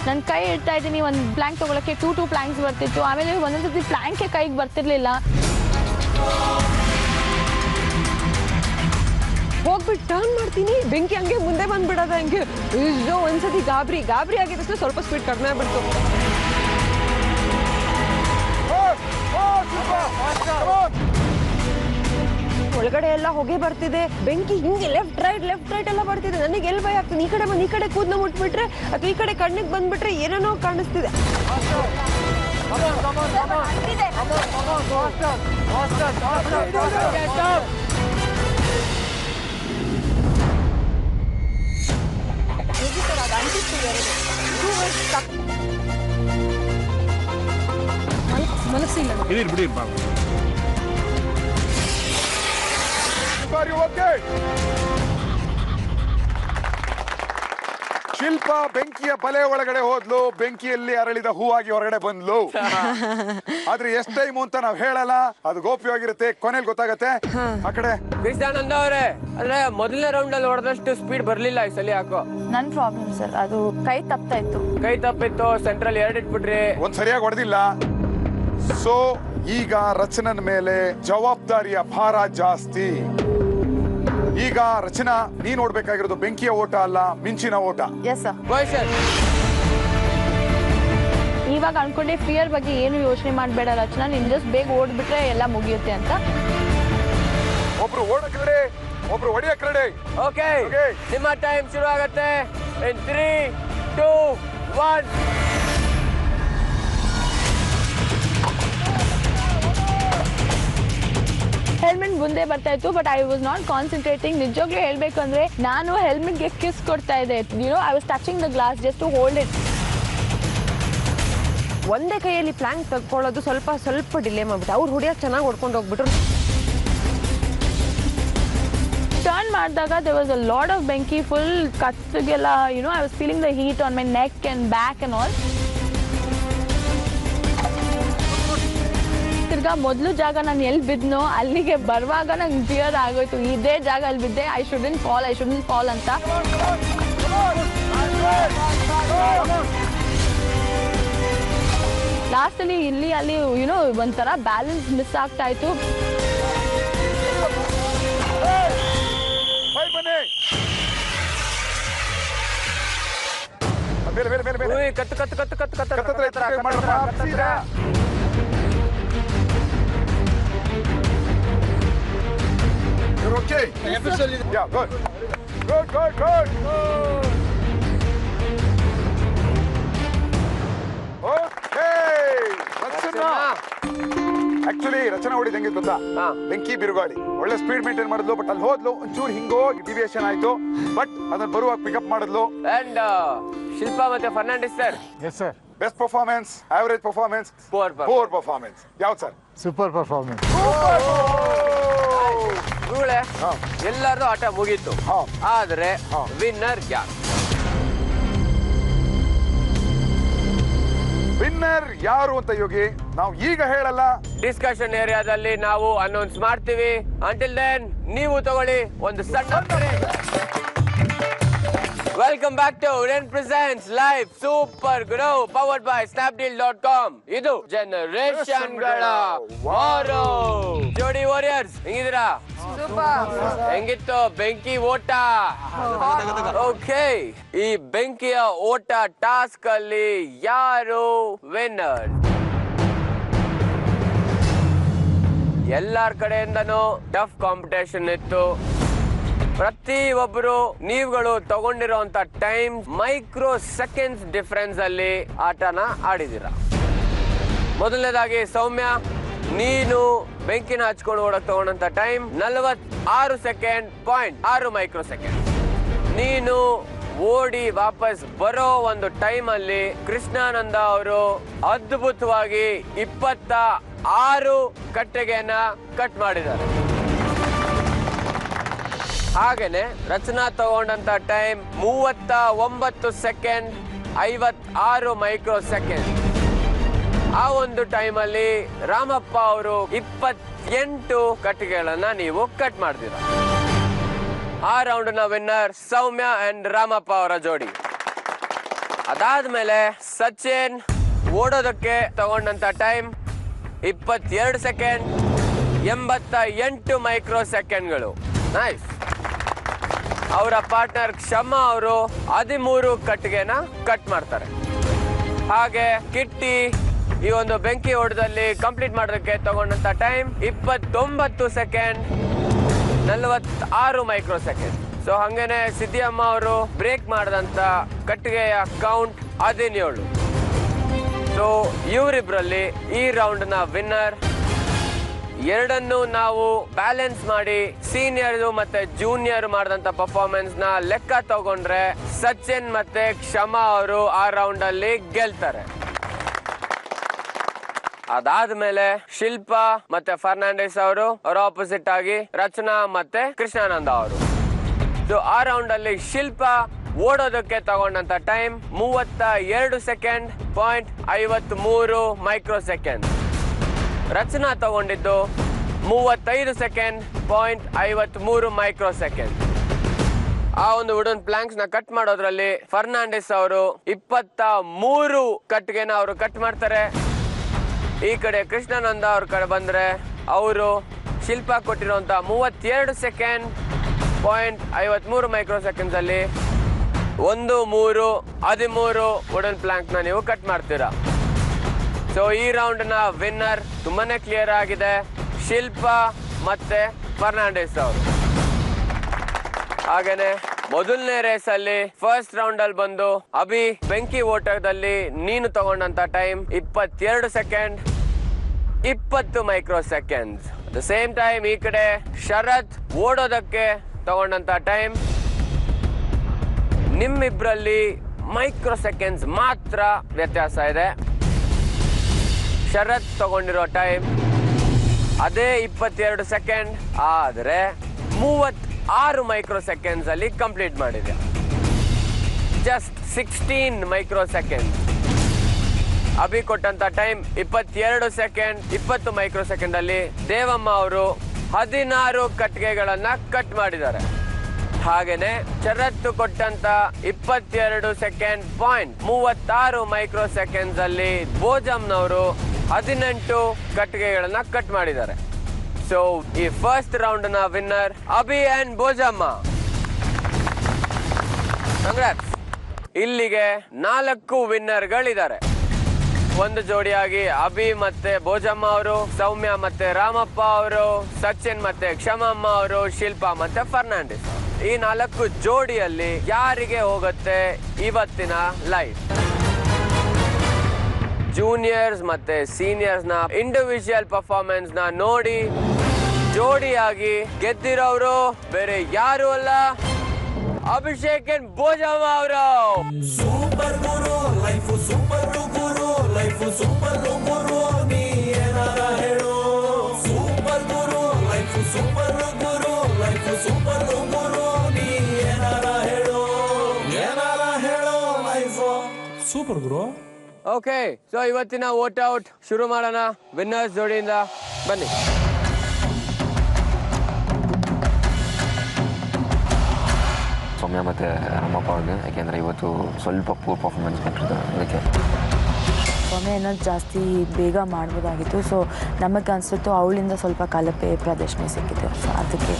ನನ್ನ ಕೈ ಇಡ್ತಾ ಇದ್ದೀನಿ. ಒಂದು ಪ್ಲಾಂಕ್ ತಗೊಳಕ್ಕೆ 2 ಪ್ಲಾಂಕ್ಸ್ ಬರ್ತಿತ್ತು. ಆಮೇಲೆ ಒಂದೊಂದ್ಸತಿ ಪ್ಲಾಂಕೆ ಕೈಗೆ ಬರ್ತಿರ್ಲಿಲ್ಲ. ಹೋಗ್ಬಿಟ್ಟು ಟರ್ನ್ ಮಾಡ್ತೀನಿ, ಬೆಂಕಿ ಹಂಗೆ ಮುಂದೆ ಬಂದ್ಬಿಡೋದ ಹಂಗೆ. ಒಂದ್ಸತಿ ಗಾಬರಿ ಆಗಿದ್ದಷ್ಟು ಸ್ವಲ್ಪ ಸ್ಪೀಡ್ ಕಡಿಮೆ ಆಗ್ಬಿಡ್ತು. ಒಳಗಡೆ ಎಲ್ಲ ಹೊಗೆ ಬರ್ತಿದೆ, ಬೆಂಕಿ ಹಿಂಗೆ ಲೆಫ್ಟ್ ರೈಟ್ ಎಲ್ಲ ಬರ್ತಿದೆ. ನನಗೆ ಎಲ್ಲಿ ಭಯ ಆಗ್ತದೆ, ಈ ಕಡೆ ಕೂದಲು ಮುಟ್ಬಿಟ್ರೆ ಅಥವಾ ಈ ಕಡೆ ಕಣ್ಣಿಗೆ ಬಂದ್ಬಿಟ್ರೆ ಏನೇನೋ ಕಾಣಿಸ್ತಿದೆ. ಬಿಡಿ. ಶಿಲ್ಪ ಬೆಂಕಿಯ ಬಲೆ ಒಳಗಡೆ ಹೋದ್ಲು, ಬೆಂಕಿಯಲ್ಲಿ ಅರಳಿದ ಹೂವಾಗಿ ಹೊರಗಡೆ ಬಂದ್ಲು. ಆದ್ರೆ ಎಷ್ಟ್ ಟೈಮ್ ಅಂತ ನಾವ್ ಹೇಳಲ್ಲ, ಅದು ಗೋಪ್ಯವಾಗಿರುತ್ತೆ, ಕೊನೆಯಲ್ಲಿ ಗೊತ್ತಾಗತ್ತೆ. ಆ ಕಡೆ ಕೃಷ್ಣಾನಂದ ಅವರೇ, ಅಂದ್ರೆ ಮೊದಲನೇ ರೌಂಡ್ ಅಲ್ಲಿ ಹೊಡೆದಷ್ಟು ಸ್ಪೀಡ್ ಬರ್ಲಿಲ್ಲ ಈ ಸಲ. ಯಾಕೋ ನನ್ ಪ್ರಾಬ್ಲಮ್ ಸರ್, ಅದು ಕೈ ತಪ್ಪಿತ್ತು. ಸೆಂಟ್ರಲ್ 2 ಇಟ್ಬಿಟ್ರಿ, ಒಂದ್ ಸರಿಯಾಗಿ ಹೊಡೆದಿಲ್ಲ. ಸೊ ಈಗ ರಚನನ್ ಮೇಲೆ ಜವಾಬ್ದಾರಿಯ ಭಾರ ಜಾಸ್ತಿ. ಈಗ ರಚನಾ, ನೀನ್ ನೋಡ್ಬೇಕಾಗಿರೋದು ಬೆಂಕಿಯ ಓಟ ಅಲ್ಲ, ಮಿಂಚಿನ ಓಟ. ಇವಾಗ ಅನ್ಕೊಂಡೆ ಫಿಯರ್ ಬಗ್ಗೆ ಏನು ಯೋಚನೆ ಮಾಡಬೇಡ ರಚನಾ, ನಿನ್ ಜಸ್ಟ್ ಬೇಗ ಓಡ್ಬಿಟ್ರೆ ಎಲ್ಲ ಮುಗಿಯುತ್ತೆ ಅಂತ. ಒಬ್ರು ಓಡಕ್ ರೆಡಿ, ಒಬ್ರು ಹೊಡಿಯಕ್ ರೆಡಿ. ಓಕೆ, ನಿಮ್ಮ ಟೈಮ್ ಶುರು ಆಗತ್ತೆ. 3, 2, 1. ಹೆಲ್ಮೆಟ್ ಮುಂದೆ ಬರ್ತಾ ಇತ್ತು, but I was not concentrating. ನಿಜವಾಗ್ಲೂ ಹೇಳ್ಬೇಕು ಅಂದ್ರೆ ನಾನು ಹೆಲ್ಮೆಟ್ಗೆ ಕಿಸ್ ಕೊಡ್ತಾ ಇದ್ದೆ. I was touching the glass just to hold it. ಒಂದೇ ಕೈಯಲ್ಲಿ ಪ್ಲಾಂಕ್ ತಗೊಳ್ಳೋದು ಸ್ವಲ್ಪ ಡಿಲೇ ಮಾಡ್ಬಿಟ್ಟು ಅವ್ರು ಹೊಡಿಯೋಕೆ ಚೆನ್ನಾಗಿ ಹೊಡ್ಕೊಂಡು ಹೋಗ್ಬಿಟ್ರು. ಟರ್ನ್ ಮಾಡಿದಾಗ there was a lot of ಬೆಂಕಿ, full ಕತ್ತಿಗೆಲ್ಲ I was feeling the heat on my neck and back and all. ತಿರ್ಗಾ ಮೊದಲು ಜಾಗ ನಾನು ಎಲ್ಲಿ ಬಿದ್ನೋ ಅಲ್ಲಿಗೆ ಬರುವಾಗ ನಂಗೆ ಫಿಯರ್ ಆಗೋಯ್ತು. ಇದೇ ಜಾಗ ಅಲ್ಲಿ ಬಿದ್ದೆ, ಐ ಶುಡಂಟ್ ಫಾಲ್ ಅಂತ. ಲಾಸ್ಟ್ ಅಲ್ಲಿ ಇಲ್ಲಿ ಅಲ್ಲಿ ಒಂಥರ ಬ್ಯಾಲೆನ್ಸ್ ಮಿಸ್ ಆಗ್ತಾ ಇತ್ತು. You're okay. Yeah, good. Okay. Actually Rachana ಹೊಡಿದ್ ಹೆಂಗಿತ್ತು ಗೊತ್ತಾ? ಬೆಂಕಿ ಬಿರುಗಾಳಿ, ಒಳ್ಳೆ ಸ್ಪೀಡ್ ಮೇಂಟೈನ್ ಮಾಡಿದ್ಲು. ಬಟ್ ಅಲ್ಲಿ ಹೋದ್ಲು, ಒಂಚೂರು ಹಿಂಗೋಗಿ ಡಿವಿಯೇಷನ್ ಆಯ್ತು. ಬಟ್ ಅದನ್ನ ಬರುವಾಗ ಪಿಕಪ್ ಮಾಡಿದ್ಲು. ಅಂಡ್ ಶಿಲ್ಪಾ ಮತ್ತೆ Fernandes sir. Yes sir. Best performance, average performance, poor performance. ಯಾವ್ದು ಸರ್? Super performance. ಎಲ್ಲಾರ್ದು ಆಟ ಮುಗೀತು, ಆದ್ರೆ ವಿನ್ನರ್ ಯಾರು? ವಿನ್ನರ್ ಯಾರು ಅಂತ ಯೋಗಿ ನಾವು ಈಗ ಹೇಳಲ್ಲ, ಡಿಸ್ಕಷನ್ ಏರಿಯಾದಲ್ಲಿ ನಾವು ಅನೌನ್ಸ್ ಮಾಡ್ತೀವಿ. ಅಂಟಿಲ್ ದೆನ್ ನೀವು ತಗೊಳ್ಳಿ ಒಂದು ಸಣ್ಣ break. Welcome back to Rin presents live super grow powered by snapdeal.com. ಇದು ಜನರೇಷನ್ ಗಳ ವಾರು. ಜೋಡಿ ವಾರಿಯರ್ಸ್ ಹೆಂಗಿದ್ದೀರಾ? ಹೆಂಗಿತ್ತು ಬೆಂಕಿ ಓಟ? ಓಕೆ, ಈ ಬೆಂಕಿಯ ಓಟ ಟಾಸ್ಕ್ ಅಲ್ಲಿ ಯಾರು ವಿನ್ನರ್? ಎಲ್ಲಾರ ಕಡೆಯಿಂದನೂ ಟಫ್ ಕಾಂಪಿಟೇಷನ್ ಇತ್ತು. ಪ್ರತಿ ಒಬ್ಬರು ನೀವುಗಳು ತಗೊಂಡಿರುವಂತ ಟೈಮ್ ಮೈಕ್ರೋ ಸೆಕೆಂಡ್ಸ್ ಡಿಫರೆನ್ಸ್ ಅಲ್ಲಿ ಆಟನ ಆಡಿದಿರ. ಮೊದಲನೇದಾಗಿ ಸೌಮ್ಯ, ನೀನು ಬೆಂಕಿನ ಹಚ್ಕೊಂಡು ಓಡಕ್ ತಗೊಂಡಂತ ಟೈಮ್ 46 ಸೆಕೆಂಡ್ .6 ಮೈಕ್ರೋ ಸೆಕೆಂಡ್. ನೀನು ಓಡಿ ವಾಪಸ್ ಬರೋ ಒಂದು ಟೈಮ್ ಅಲ್ಲಿ ಕೃಷ್ಣಾನಂದ ಅವರು ಅದ್ಭುತವಾಗಿ 26 ಕಟ್ಟಿಗೆನ ಕಟ್ ಮಾಡಿದ್ದಾರೆ. ಹಾಗೇನೆ ರಚನಾ ತಗೊಂಡಂತ ಟೈಮ್ 39 ಸೆಕೆಂಡ್ 56 ಮೈಕ್ರೋ ಸೆಕೆಂಡ್. ಆ ಒಂದು ಟೈಮ್ ಅಲ್ಲಿ ರಾಮಪ್ಪ ಅವರು 28 ಕಟ್ಟಿಗೆಗಳನ್ನ ನೀವು ಕಟ್ ಮಾಡಿದಿರ. ಆ ರೌಂಡ್ ನ ವಿನ್ನರ್ ಸೌಮ್ಯ ಅಂಡ್ ರಾಮಪ್ಪ ಅವರ ಜೋಡಿ. ಅದಾದ್ಮೇಲೆ ಸಚಿನ್ ಓಡೋದಕ್ಕೆ ತಗೊಂಡಂತ ಟೈಮ್ 22 ಸೆಕೆಂಡ್ 88 ಮೈಕ್ರೋ ಸೆಕೆಂಡ್ಗಳು. ನೈಸ್. ಅವರ ಪಾರ್ಟ್ನರ್ ಕ್ಷಮಾ ಅವರು 13 ಕಟ್ಟಿಗೆನ ಕಟ್ ಮಾಡ್ತಾರೆ. ಹಾಗೆ ಕಿಟ್ಟಿ ಈ ಒಂದು ಬೆಂಕಿ ಓಟದಲ್ಲಿ ಕಂಪ್ಲೀಟ್ ಮಾಡೋದಕ್ಕೆ ತಗೊಂಡಂತ time 29 second 46 micro second. So ಹಂಗೇನೆ ಸಿದ್ದಿಯಮ್ಮ ಅವರು ಬ್ರೇಕ್ ಮಾಡಿದಂತ ಕಟ್ಟಿಗೆಯ ಕೌಂಟ್ 17. ಸೊ ಇವರಿಬ್ರಲ್ಲಿ ಈ ರೌಂಡ್ ನ ವಿನ್ನರ್. ಎರಡನ್ನು ನಾವು ಬ್ಯಾಲೆನ್ಸ್ ಮಾಡಿ ಸೀನಿಯರ್ ಮತ್ತೆ ಜೂನಿಯರ್ ಮಾಡಿದಂತ ಪರ್ಫಾರ್ಮೆನ್ಸ್ ನ ಲೆಕ್ಕ ತಗೊಂಡ್ರೆ ಸಚಿನ್ ಮತ್ತೆ ಕ್ಷಮಾ ಅವರು ಆ ರೌಂಡ್ ಅಲ್ಲಿ ಗೆಲ್ತಾರೆ. ಅದಾದ್ಮೇಲೆ ಶಿಲ್ಪಾ ಮತ್ತೆ ಫರ್ನಾಂಡಿಸ್ ಅವರು ಅವರ ಆಪೋಸಿಟ್ ಆಗಿ ರಚನಾ ಮತ್ತೆ ಕೃಷ್ಣಾನಂದ ಅವರು. ಆ ರೌಂಡ್ ಅಲ್ಲಿ ಶಿಲ್ಪಾ ಓಡೋದಕ್ಕೆ ತಗೊಂಡಂತ time 32 second .53 micro second. Rachana ತಗೊಂಡಿದ್ದು 35 ಸೆಕೆಂಡ್ .53 ಮೈಕ್ರೋ ಸೆಕೆಂಡ್. ಆ ಒಂದು ವುಡನ್ ಪ್ಲಾಂಕ್ಸ್ ನ ಕಟ್ ಮಾಡೋದ್ರಲ್ಲಿ ಫರ್ನಾಂಡಿಸ್ ಅವರು 23 ಕಟ್ಗೆನ ಅವರು ಕಟ್ ಮಾಡ್ತಾರೆ. ಈ ಕಡೆ ಕೃಷ್ಣಾನಂದ ಅವ್ರ ಕಡೆ ಬಂದ್ರೆ ಅವರು ಶಿಲ್ಪ ಕೊಟ್ಟಿರುವಂತ 32 ಸೆಕೆಂಡ್ .53 ಮೈಕ್ರೋ ಸೆಕೆಂಡ್ಸ್ ಅಲ್ಲಿ 13 ವುಡನ್ ಪ್ಲಾಂಕ್ ನ ನೀವು ಕಟ್ ಮಾಡ್ತೀರಾ. ಸೊ ಈ ರೌಂಡ್ ನ ವಿನ್ನರ್ ತುಂಬಾನೇ ಕ್ಲಿಯರ್ ಆಗಿದೆ, ಶಿಲ್ಪ ಮತ್ತೆ ಫರ್ನಾಂಡಿಸ್ ಅವರು. ಹಾಗೇನೆ ಮೊದಲನೇ ರೇಸ್ ಅಲ್ಲಿ ಫಸ್ಟ್ ರೌಂಡ್ ಅಲ್ಲಿ ಬಂದು ಅಭಿ ಬೆಂಕಿ ಓಟದಲ್ಲಿ ನೀನು ತಗೊಂಡಂತ time 22 second 20 micro seconds. The same time ಈ ಕಡೆ ಶರತ್ ಓಡೋದಕ್ಕೆ ತಗೊಂಡಂತ ಟೈಮ್ ನಿಮ್ಮಿಬ್ರಲ್ಲಿ ಮೈಕ್ರೋ ಸೆಕೆಂಡ್ಸ್ ಮಾತ್ರ ವ್ಯತ್ಯಾಸ ಇದೆ. ಶರತ್ ತಗೊಂಡಿರೋ ಟೈಮ್ ಅದೇ 22 ಸೆಕೆಂಡ್, ಆದ್ರೆ 36 ಮೈಕ್ರೋ ಸೆಕೆಂಡ್ಸ್ ಅಲ್ಲಿ ಕಂಪ್ಲೀಟ್ ಮಾಡಿದೆ. Just 16 micro second. ಅಭಿ ಕೊಟ್ಟಂತ ಟೈಮ್ 22 ಸೆಕೆಂಡ್ 20 ಮೈಕ್ರೋ ಸೆಕೆಂಡ್ ಅಲ್ಲಿ ದೇವಮ್ಮ ಅವರು 16 ಕಟ್ಟಿಗೆಗಳನ್ನ ಕಟ್ ಮಾಡಿದ್ದಾರೆ. ಹಾಗೇನೆ ಶರತ್ ಕೊಟ್ಟಂತ 22 ಸೆಕೆಂಡ್ .36 ಮೈಕ್ರೋ ಸೆಕೆಂಡ್ಸ್ ಅಲ್ಲಿ ಭೋಜಮ್ನವರು 18 ಕಟ್ಟಿಗೆಗಳನ್ನ ಕಟ್ ಮಾಡಿದ್ದಾರೆ. ಸೊ ಈ ಫಸ್ಟ್ ರೌಂಡ್ ನ winner Abhi and Bhojamma. Congrats. ಇಲ್ಲಿಗೆ 4 ವಿನ್ನರ್ ಗಳಿದ್ದಾರೆ. ಒಂದು ಜೋಡಿಯಾಗಿ ಅಭಿ ಮತ್ತೆ ಭೋಜಮ್ಮ ಅವರು, ಸೌಮ್ಯ ಮತ್ತೆ ರಾಮಪ್ಪ ಅವರು, ಸಚಿನ್ ಮತ್ತೆ ಕ್ಷಮಮ್ಮ ಅವರು, ಶಿಲ್ಪಾ ಮತ್ತೆ ಫರ್ನಾಂಡಿಸ್. ಈ 4 ಜೋಡಿಯಲ್ಲಿ ಯಾರಿಗೆ ಹೋಗುತ್ತೆ ಇವತ್ತಿನ ಲೈಫ್? ಜೂನಿಯರ್ಸ್ ಮತ್ತೆ ಸೀನಿಯರ್ಸ್ ನ ಇಂಡಿವಿಜುವಲ್ ಪರ್ಫಾರ್ಮೆನ್ಸ್ ನ ನೋಡಿ ಜೋಡಿಯಾಗಿ ಗೆದ್ದಿರೋರು ಬೇರೆ ಯಾರು ಅಲ್ಲ, ಅಭಿಷೇಕ್ ಅಂಡ್ ಭೋಜಮ್ಮ ಅವರು. Super guru life super guru life super guru ನೀ ಏನಾರ ಹೇಳು. Super guru life super guru life super guru ನೀ ಏನಾರ ಹೇಳು. ಏನಾರ ಹೇಳು ಲೈಫ್ ಸೂಪರ್ ಗುರು. ಓಕೆ, ಸೊ ಇವತ್ತಿನ ವೋಟ್ ಔಟ್ ಶುರು ಮಾಡೋಣ. ವಿನ್ನರ್ಸ್ ಜೋಡಿಯಿಂದ ಬನ್ನಿ. ಸೌಮ್ಯ ಮತ್ತು ರಾಮಪ್ಪ ಅವ್ರಿಗೆ, ಯಾಕೆಂದರೆ ಇವತ್ತು ಸ್ವಲ್ಪ ಪೂರ್ ಪರ್ಫಾರ್ಮೆನ್ಸ್ ಕೊಟ್ಟಿರ್ತಾರೆ. ಅದಕ್ಕೆ ಸೌಮ್ಯ ಏನಾದ್ರು ಜಾಸ್ತಿ ಬೇಗ ಮಾಡ್ಬೋದಾಗಿತ್ತು. ಸೊ ನಮಗೆ ಅನಿಸುತ್ತು ಅವಳಿಂದ ಸ್ವಲ್ಪ ಕಲಪೆ ಪ್ರದರ್ಶನ ಸಿಕ್ಕಿದೆ. ಸೊ ಅದಕ್ಕೆ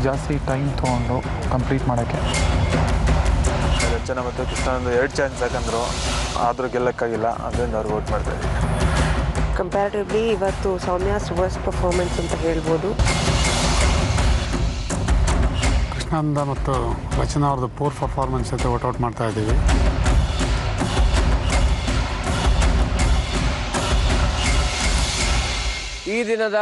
ಜಾಸ್ತಿ ಟೈಮ್ ತೊಗೊಂಡು ಕಂಪ್ಲೀಟ್ ಮಾಡೋಕ್ಕೆ. ರಚನಾ ಮತ್ತು ಕೃಷ್ಣಾನಂದ 2 ಚಾನ್ಸ್ ಯಾಕಂದ್ರು, ಆದರೂ ಗೆಲ್ಲಕ್ಕಾಗಿಲ್ಲ. ಅದರಿಂದ ಅವ್ರು ವೋಟ್ ಮಾಡ್ತಾರೆ. ಕಂಪ್ಯಾರಿಟಿವ್ಲಿ ಇವತ್ತು ಸೌಮ್ಯಾಸ್ ವರ್ಸ್ಟ್ ಪರ್ಫಾರ್ಮೆನ್ಸ್ ಅಂತ ಹೇಳ್ಬೋದು. ಕೃಷ್ಣಾನಂದ ಮತ್ತು ರಚನಾ ಅವ್ರದ್ದು ಪೂರ್ ಪರ್ಫಾರ್ಮೆನ್ಸ್ ಜೊತೆ ವೋಟ್ ಮಾಡ್ತಾ ಇದ್ದೀವಿ. ಈ ದಿನದ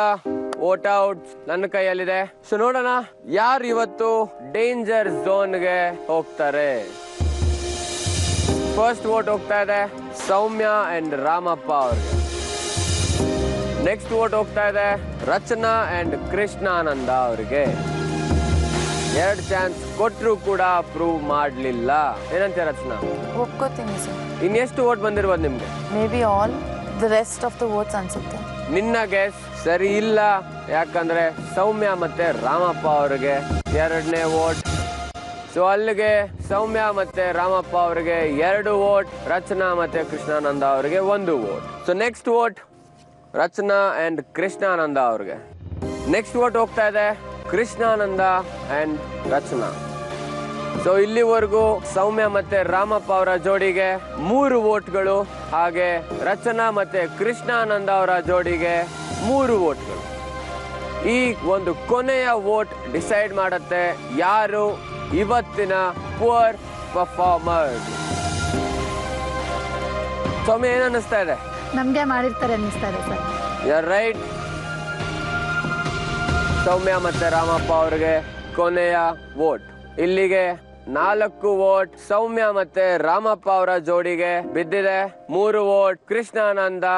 ವೋಟ್ ಔಟ್ ನನ್ನ ಕೈಯಲ್ಲಿದೆ. ಸೊ ನೋಡೋಣ ಯಾರು ಇವತ್ತು ಡೇಂಜರ್ ಝೋನ್ಗೆ ಹೋಗ್ತಾರೆ. ಫಸ್ಟ್ ವೋಟ್ ಹೋಗ್ತಾ ಇದೆ ಸೌಮ್ಯ ಅಂಡ್ ರಾಮಪ್ಪ ಅವ್ರಿಗೆ. ನೆಕ್ಸ್ಟ್ ವೋಟ್ ಹೋಗ್ತಾ ಇದೆ ರಚನಾ ಅಂಡ್ ಕೃಷ್ಣಾನಂದ ಅವ್ರಿಗೆ. 2 ಚಾನ್ಸ್ ಕೊಟ್ಟರು ಕೂಡ ಪ್ರೂವ್ ಮಾಡಲಿಲ್ಲ. ಏನಂತ ರಚನಾ? ಒಪ್ಕೋತೀನಿ ಸರ್. ಇನ್ನೆಷ್ಟು ವೋಟ್ ಬಂದಿರ್ಬೋದು ನಿಮ್ಗೆ? May be all the rest of the votes ಅನ್ಸುತ್ತೆ. ನಿನ್ನ ಗೆಸ್ ಸರಿ ಇಲ್ಲ, ಯಾಕಂದ್ರೆ ಸೌಮ್ಯ ಮತ್ತೆ ರಾಮಪ್ಪ ಅವರಿಗೆ 2ನೇ ವೋಟ್. ಸೊ ಅಲ್ಲಿಗೆ ಸೌಮ್ಯ ಮತ್ತೆ ರಾಮಪ್ಪ ಅವರಿಗೆ 2 ವೋಟ್, ರಚನಾ ಮತ್ತೆ ಕೃಷ್ಣಾನಂದ ಅವರಿಗೆ 1 vote. So next vote Rachana and Krishnananda ಅವ್ರಿಗೆ. ನೆಕ್ಸ್ಟ್ ವೋಟ್ ಹೋಗ್ತಾ ಇದೆ ಕೃಷ್ಣಾನಂದ ಅಂಡ್ ರಚನಾ. ಸೊ ಇಲ್ಲಿವರೆಗೂ ಸೌಮ್ಯ ಮತ್ತೆ ರಾಮಪ್ಪ ಅವರ ಜೋಡಿಗೆ 3 ವೋಟ್ಗಳು, ಹಾಗೆ ರಚನಾ ಮತ್ತೆ ಕೃಷ್ಣಾನಂದ ಅವರ ಜೋಡಿಗೆ 3 ವೋಟ್ಗಳು. ಈ ಒಂದು ಕೊನೆಯ ವೋಟ್ ಡಿಸೈಡ್ ಮಾಡುತ್ತೆ ಯಾರು ಇವತ್ತಿನ ಪುವರ್ ಪರ್ಫಾರ್ಮರ್. ಸೌಮ್ಯ ಏನ್ ಅನ್ನಿಸ್ತಾ ಇದೆ? ನಮ್ಗೆ ಮಾಡಿರ್ತಾರೆ ಅನ್ನಿಸ್ತಾ ಇದೆ ಸರ್. ಯರ್ ರೈಟ್. ಸೌಮ್ಯ ಮತ್ತೆ ರಾಮಪ್ಪ ಅವರಿಗೆ ಕೊನೆಯ ವೋಟ್. ಇಲ್ಲಿಗೆ 4 ವೋಟ್ ಸೌಮ್ಯ ಮತ್ತೆ ರಾಮಪ್ಪ ಅವರ ಜೋಡಿಗೆ ಬಿದ್ದಿದೆ. 3 ವೋಟ್ ಕೃಷ್ಣಾನಂದ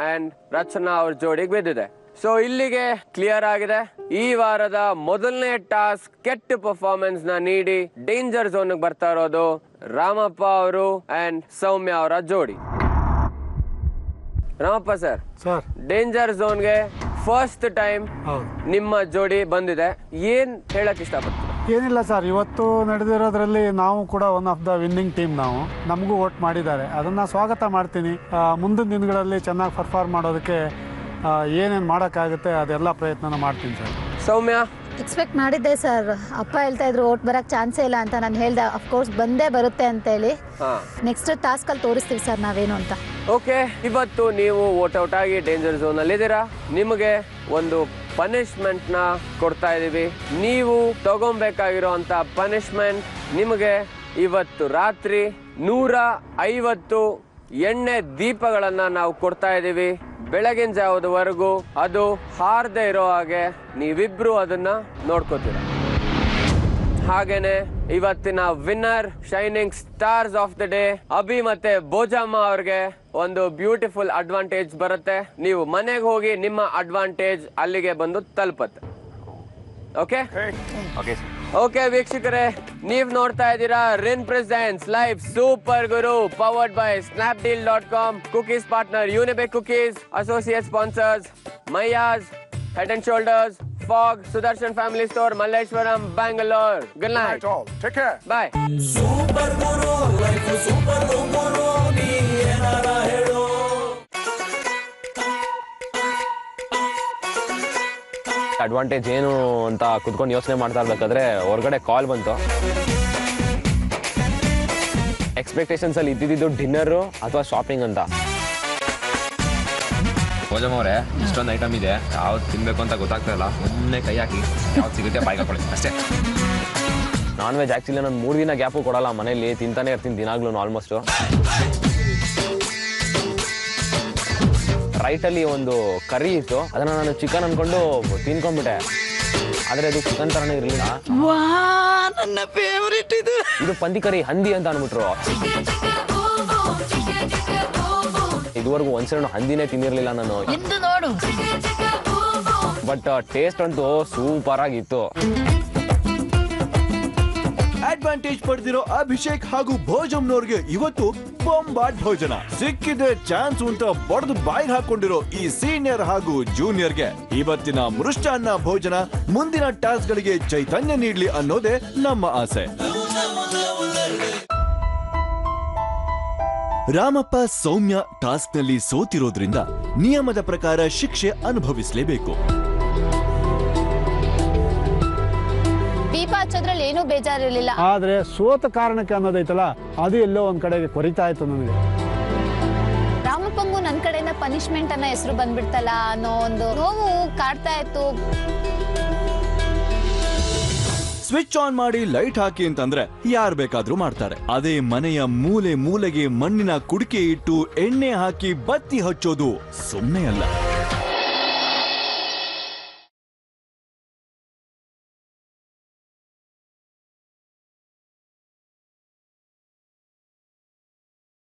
ಅಂಡ್ ರಚನಾ ಅವ್ರ ಜೋಡಿಗೆ ಬಿದ್ದಿದೆ. ಸೊ ಇಲ್ಲಿಗೆ ಕ್ಲಿಯರ್ ಆಗಿದೆ ಈ ವಾರದ ಮೊದಲನೇ ಟಾಸ್ಕ್ ಕೆಟ್ಟ ಪರ್ಫಾರ್ಮೆನ್ಸ್ ನ ನೀಡಿ ಡೇಂಜರ್ ಝೋನ್ ಬರ್ತಾ ಇರೋದು ರಾಮಪ್ಪ ಅವರು ಅಂಡ್ ಸೌಮ್ಯ ಅವರ ಜೋಡಿ. ರಾಮಪ್ಪ ಸರ್, ಡೇಂಜರ್ ಝೋನ್ಗೆ ಫಸ್ಟ್ ಟೈಮ್ ನಿಮ್ಮ ಜೋಡಿ ಬಂದಿದೆ, ಏನ್ ಹೇಳಕ್ ಇಷ್ಟಪಡ್ತೀವಿ? ಏನಿಲ್ಲ ಸರ್, ಇವತ್ತು ನಡೆದಿರೋದ್ರಲ್ಲಿ ನಾವು ಕೂಡ one of the winning team. ನಮಗೂ ವೋಟ್ ಮಾಡಿದ್ದಾರೆ, ಅದನ್ನ ಸ್ವಾಗತ ಮಾಡ್ತೀನಿ. ಮುಂದಿನ ದಿನಗಳಲ್ಲಿ ಚೆನ್ನಾಗಿ ಪರ್ಫಾರ್ಮ್ ಮಾಡೋದಕ್ಕೆ ಏನೇನು ಮಾಡೋಕ್ಕಾಗುತ್ತೆ ಅದೆಲ್ಲ ಪ್ರಯತ್ನ ಮಾಡ್ತೀನಿ ಸರ್. ಸೌಮ್ಯ, ಎಕ್ಸ್ಪೆಕ್ಟ್ ಮಾಡಿದ್ದೆ ಸರ್, ಅಪ್ಪ ಹೇಳ್ತಾ ಇದ್ರು ಓಟ್ ಬರಕ್ ಚಾನ್ಸೇ ಇಲ್ಲ ಅಂತ. ನಾನು ಹೇಳ್ದೆ ಅಫ್ಕೋರ್ಸ್ ಬಂದೇ ಬರುತ್ತೆ ಅಂತೇಳಿ. ನೆಕ್ಸ್ಟ್ ಟಾಸ್ಕ್ ಅಲ್ಲಿ ತೋರಿಸ್ತೀವಿ ಸರ್ ನಾವೇನು ಅಂತ. ಓಕೆ, ಇವತ್ತು ನೀವು ವೋಟ್ ಔಟ್ ಆಗಿ ಡೇಂಜರ್ ಝೋನ್ ಅಲ್ಲಿ ಇದ್ದೀರಾ. ನಿಮಗೆ ಒಂದು ಪನಿಷ್ಮೆಂಟ್ ನ ಕೊಡ್ತಾ ಇದೀವಿ. ನೀವು ತಗೊಬೇಕಾಗಿರೋಂತ ಪನಿಷ್ಮೆಂಟ್ ನಿಮಗೆ ಇವತ್ತು ರಾತ್ರಿ 150 ಎಣ್ಣೆ ದೀಪಗಳನ್ನ ನಾವು ಕೊಡ್ತಾ ಇದೀವಿ. ಬೆಳಗಿನ ಜಾವದವರೆಗೂ ಅದು ಹಾರದೆ ಇರೋ ಹಾಗೆ ನೀವಿಬ್ರು ಅದನ್ನ ನೋಡ್ಕೋತೀರ. ಹಾಗೇನೆ ಇವತ್ತಿನ winner shining stars of the day Abhi ಮತ್ತೆ ಭೋಜಮ್ಮ ಅವ್ರಿಗೆ ಒಂದು ಬ್ಯೂಟಿಫುಲ್ ಅಡ್ವಾಂಟೇಜ್ ಬರುತ್ತೆ. ನೀವು ಮನೆಗೆ ಹೋಗಿ ನಿಮ್ಮ ಅಡ್ವಾಂಟೇಜ್ ಅಲ್ಲಿಗೆ ಬಂದು ತಲುಪತ್ತೆ. ಓಕೆ ಓಕೆ ವೀಕ್ಷಕರೇ, ನೀವ್ ನೋಡ್ತಾ ಇದ್ದೀರಾ Rin presents live super guru powered by snapdeal.com, cookies partner Unibic cookies, associate sponsors Maiyas, head and shoulders, Fogg, Sudarshan family store, Malleshwaram, Bangalore. Good night, take care, bye. Super guru life super guru, ನೀ ಏನಾರ ಹೇಳು. ಅಡ್ವಾಂಟೇಜ್ ಏನು ಅಂತ ಕುತ್ಕೊಂಡು ಯೋಚನೆ ಮಾಡ್ತಾ ಇರ್ಬೇಕಾದ್ರೆ ಹೊರಗಡೆ ಕಾಲ್ ಬಂತು. ಎಕ್ಸ್ಪೆಕ್ಟೇಷನ್ಸ್ ಅಲ್ಲಿ ಇದ್ದಿದ್ದು ಡಿನ್ನರು ಅಥವಾ ಶಾಪಿಂಗ್ ಅಂತ. ಭೋಜಮ್ಮ ಅವರೇ, ಇಷ್ಟೊಂದು ಐಟಮ್ ಇದೆ, ಯಾವ್ದು ತಿನ್ಬೇಕು ಅಂತ ಗೊತ್ತಾಗ್ತಾ ಇಲ್ಲ. ಒಮ್ಮೆ ಕೈ ಹಾಕಿ ಯಾವ್ದು ಸಿಗುತ್ತೆ ಬಾಯಿಗೆ ಹಾಕೊಳ್ಳಿ ಅಷ್ಟೇ. ನಾನ್ ವೆಜ್ ಆಕ್ಚುಲಿ ನಾನು 3 ದಿನ ಗ್ಯಾಪು ಕೊಡಲ್ಲ, ಮನೇಲಿ ತಿಂತಾನೆ ಇರ್ತೀನಿ ದಿನಾಗ್ಲೂ ಆಲ್ಮೋಸ್ಟ್. ರೈಟಲ್ಲಿ ಒಂದು ಕರಿ ಇತ್ತು, ಅದನ್ನ ನಾನು ಚಿಕನ್ ಅನ್ಕೊಂಡು ತಿನ್ಕೊಂಡ್ಬಿಟ್ಟೆ. ಆದ್ರೆ ಅದು ಚಿಕನ್ ತರನೇ ಇರಲಿಲ್ಲ. ನನ್ನ ಫೇವರಿಟ್ ಇದು ಪಂದಿ ಕರಿ, ಹಂದಿ ಅಂತ ಅನ್ಬಿಟ್ರು. ಇದುವರೆಗೂ ಒಂದ್ಸಲ ಹಂದಿನೇ ತಿಂದಿರ್ಲಿಲ್ಲ ನಾನು. ನೋಡು, ಬಟ್ ಟೇಸ್ಟ್ ಅಂತೂ ಸೂಪರ್ ಆಗಿತ್ತು. ಅಡ್ವಾಂಟೇಜ್ ಪಡೆದಿರೋ ಅಭಿಷೇಕ್ ಹಾಗೂ ಭೋಜಮ್ನವ್ರಿಗೆ ಇವತ್ತು ಬೊಂಬಾಟ್ ಭೋಜನ ಸಿಕ್ಕಿದೆ. ಚಾನ್ಸ್ ಅಂತ ಬಡದು ಬಾಯಿಗೆ ಹಾಕೊಂಡಿರೋ ಈ ಸೀನಿಯರ್ ಹಾಗೂ ಜೂನಿಯರ್ಗೆ ಇವತ್ತಿನ ಮೃಷ್ಟಾನ್ನ ಭೋಜನ ಮುಂದಿನ ಟಾಸ್ಕ್ ಗಳಿಗೆ ಚೈತನ್ಯ ನೀಡ್ಲಿ ಅನ್ನೋದೇ ನಮ್ಮ ಆಸೆ. ರಾಮಪ್ಪ ಸೌಮ್ಯ ಟಾಸ್ಕ್ ನಲ್ಲಿ ಸೋತಿರೋದ್ರಿಂದ ನಿಯಮದ ಪ್ರಕಾರ ಶಿಕ್ಷೆ ಅನುಭವಿಸಲೇಬೇಕು. ದೀಪ ಹಚ್ಚೋದ್ರಲ್ಲಿ ಏನೂ ಬೇಜಾರಿರ್ಲಿಲ್ಲ, ಆದ್ರೆ ಸೋತ ಕಾರಣಕ್ಕೆ ಅನ್ನೋದೈತಲ್ಲ ಅದು ಎಲ್ಲೋ ಒಂದ್ ಕಡೆಗೆ ಕೊರಿತಾ ಇತ್ತು ನನಗೆ. ರಾಮಪ್ಪಂಗೂ ನನ್ನ ಕಡೆಯಿಂದ ಪನಿಷ್ಮೆಂಟ್ ಅನ್ನೋ ಹೆಸರು ಬಂದ್ಬಿಡ್ತಲ್ಲ ಅನ್ನೋ ಒಂದು ನೋವು ಕಾಡ್ತಾ ಇತ್ತು. ಸ್ವಿಚ್ ಆನ್ ಮಾಡಿ ಲೈಟ್ ಹಾಕಿ ಅಂತಂದ್ರೆ ಯಾರು ಬೇಕಾದ್ರೂ ಮಾಡ್ತಾರೆ. ಅದೇ ಮನೆಯ ಮೂಲೆ ಮೂಲೆಗೆ ಮಣ್ಣಿನ ಕುಡಿಕೆ ಇಟ್ಟು ಎಣ್ಣೆ ಹಾಕಿ ಬತ್ತಿ ಹಚ್ಚೋದು ಸುಮ್ಮನೆ ಅಲ್ಲ.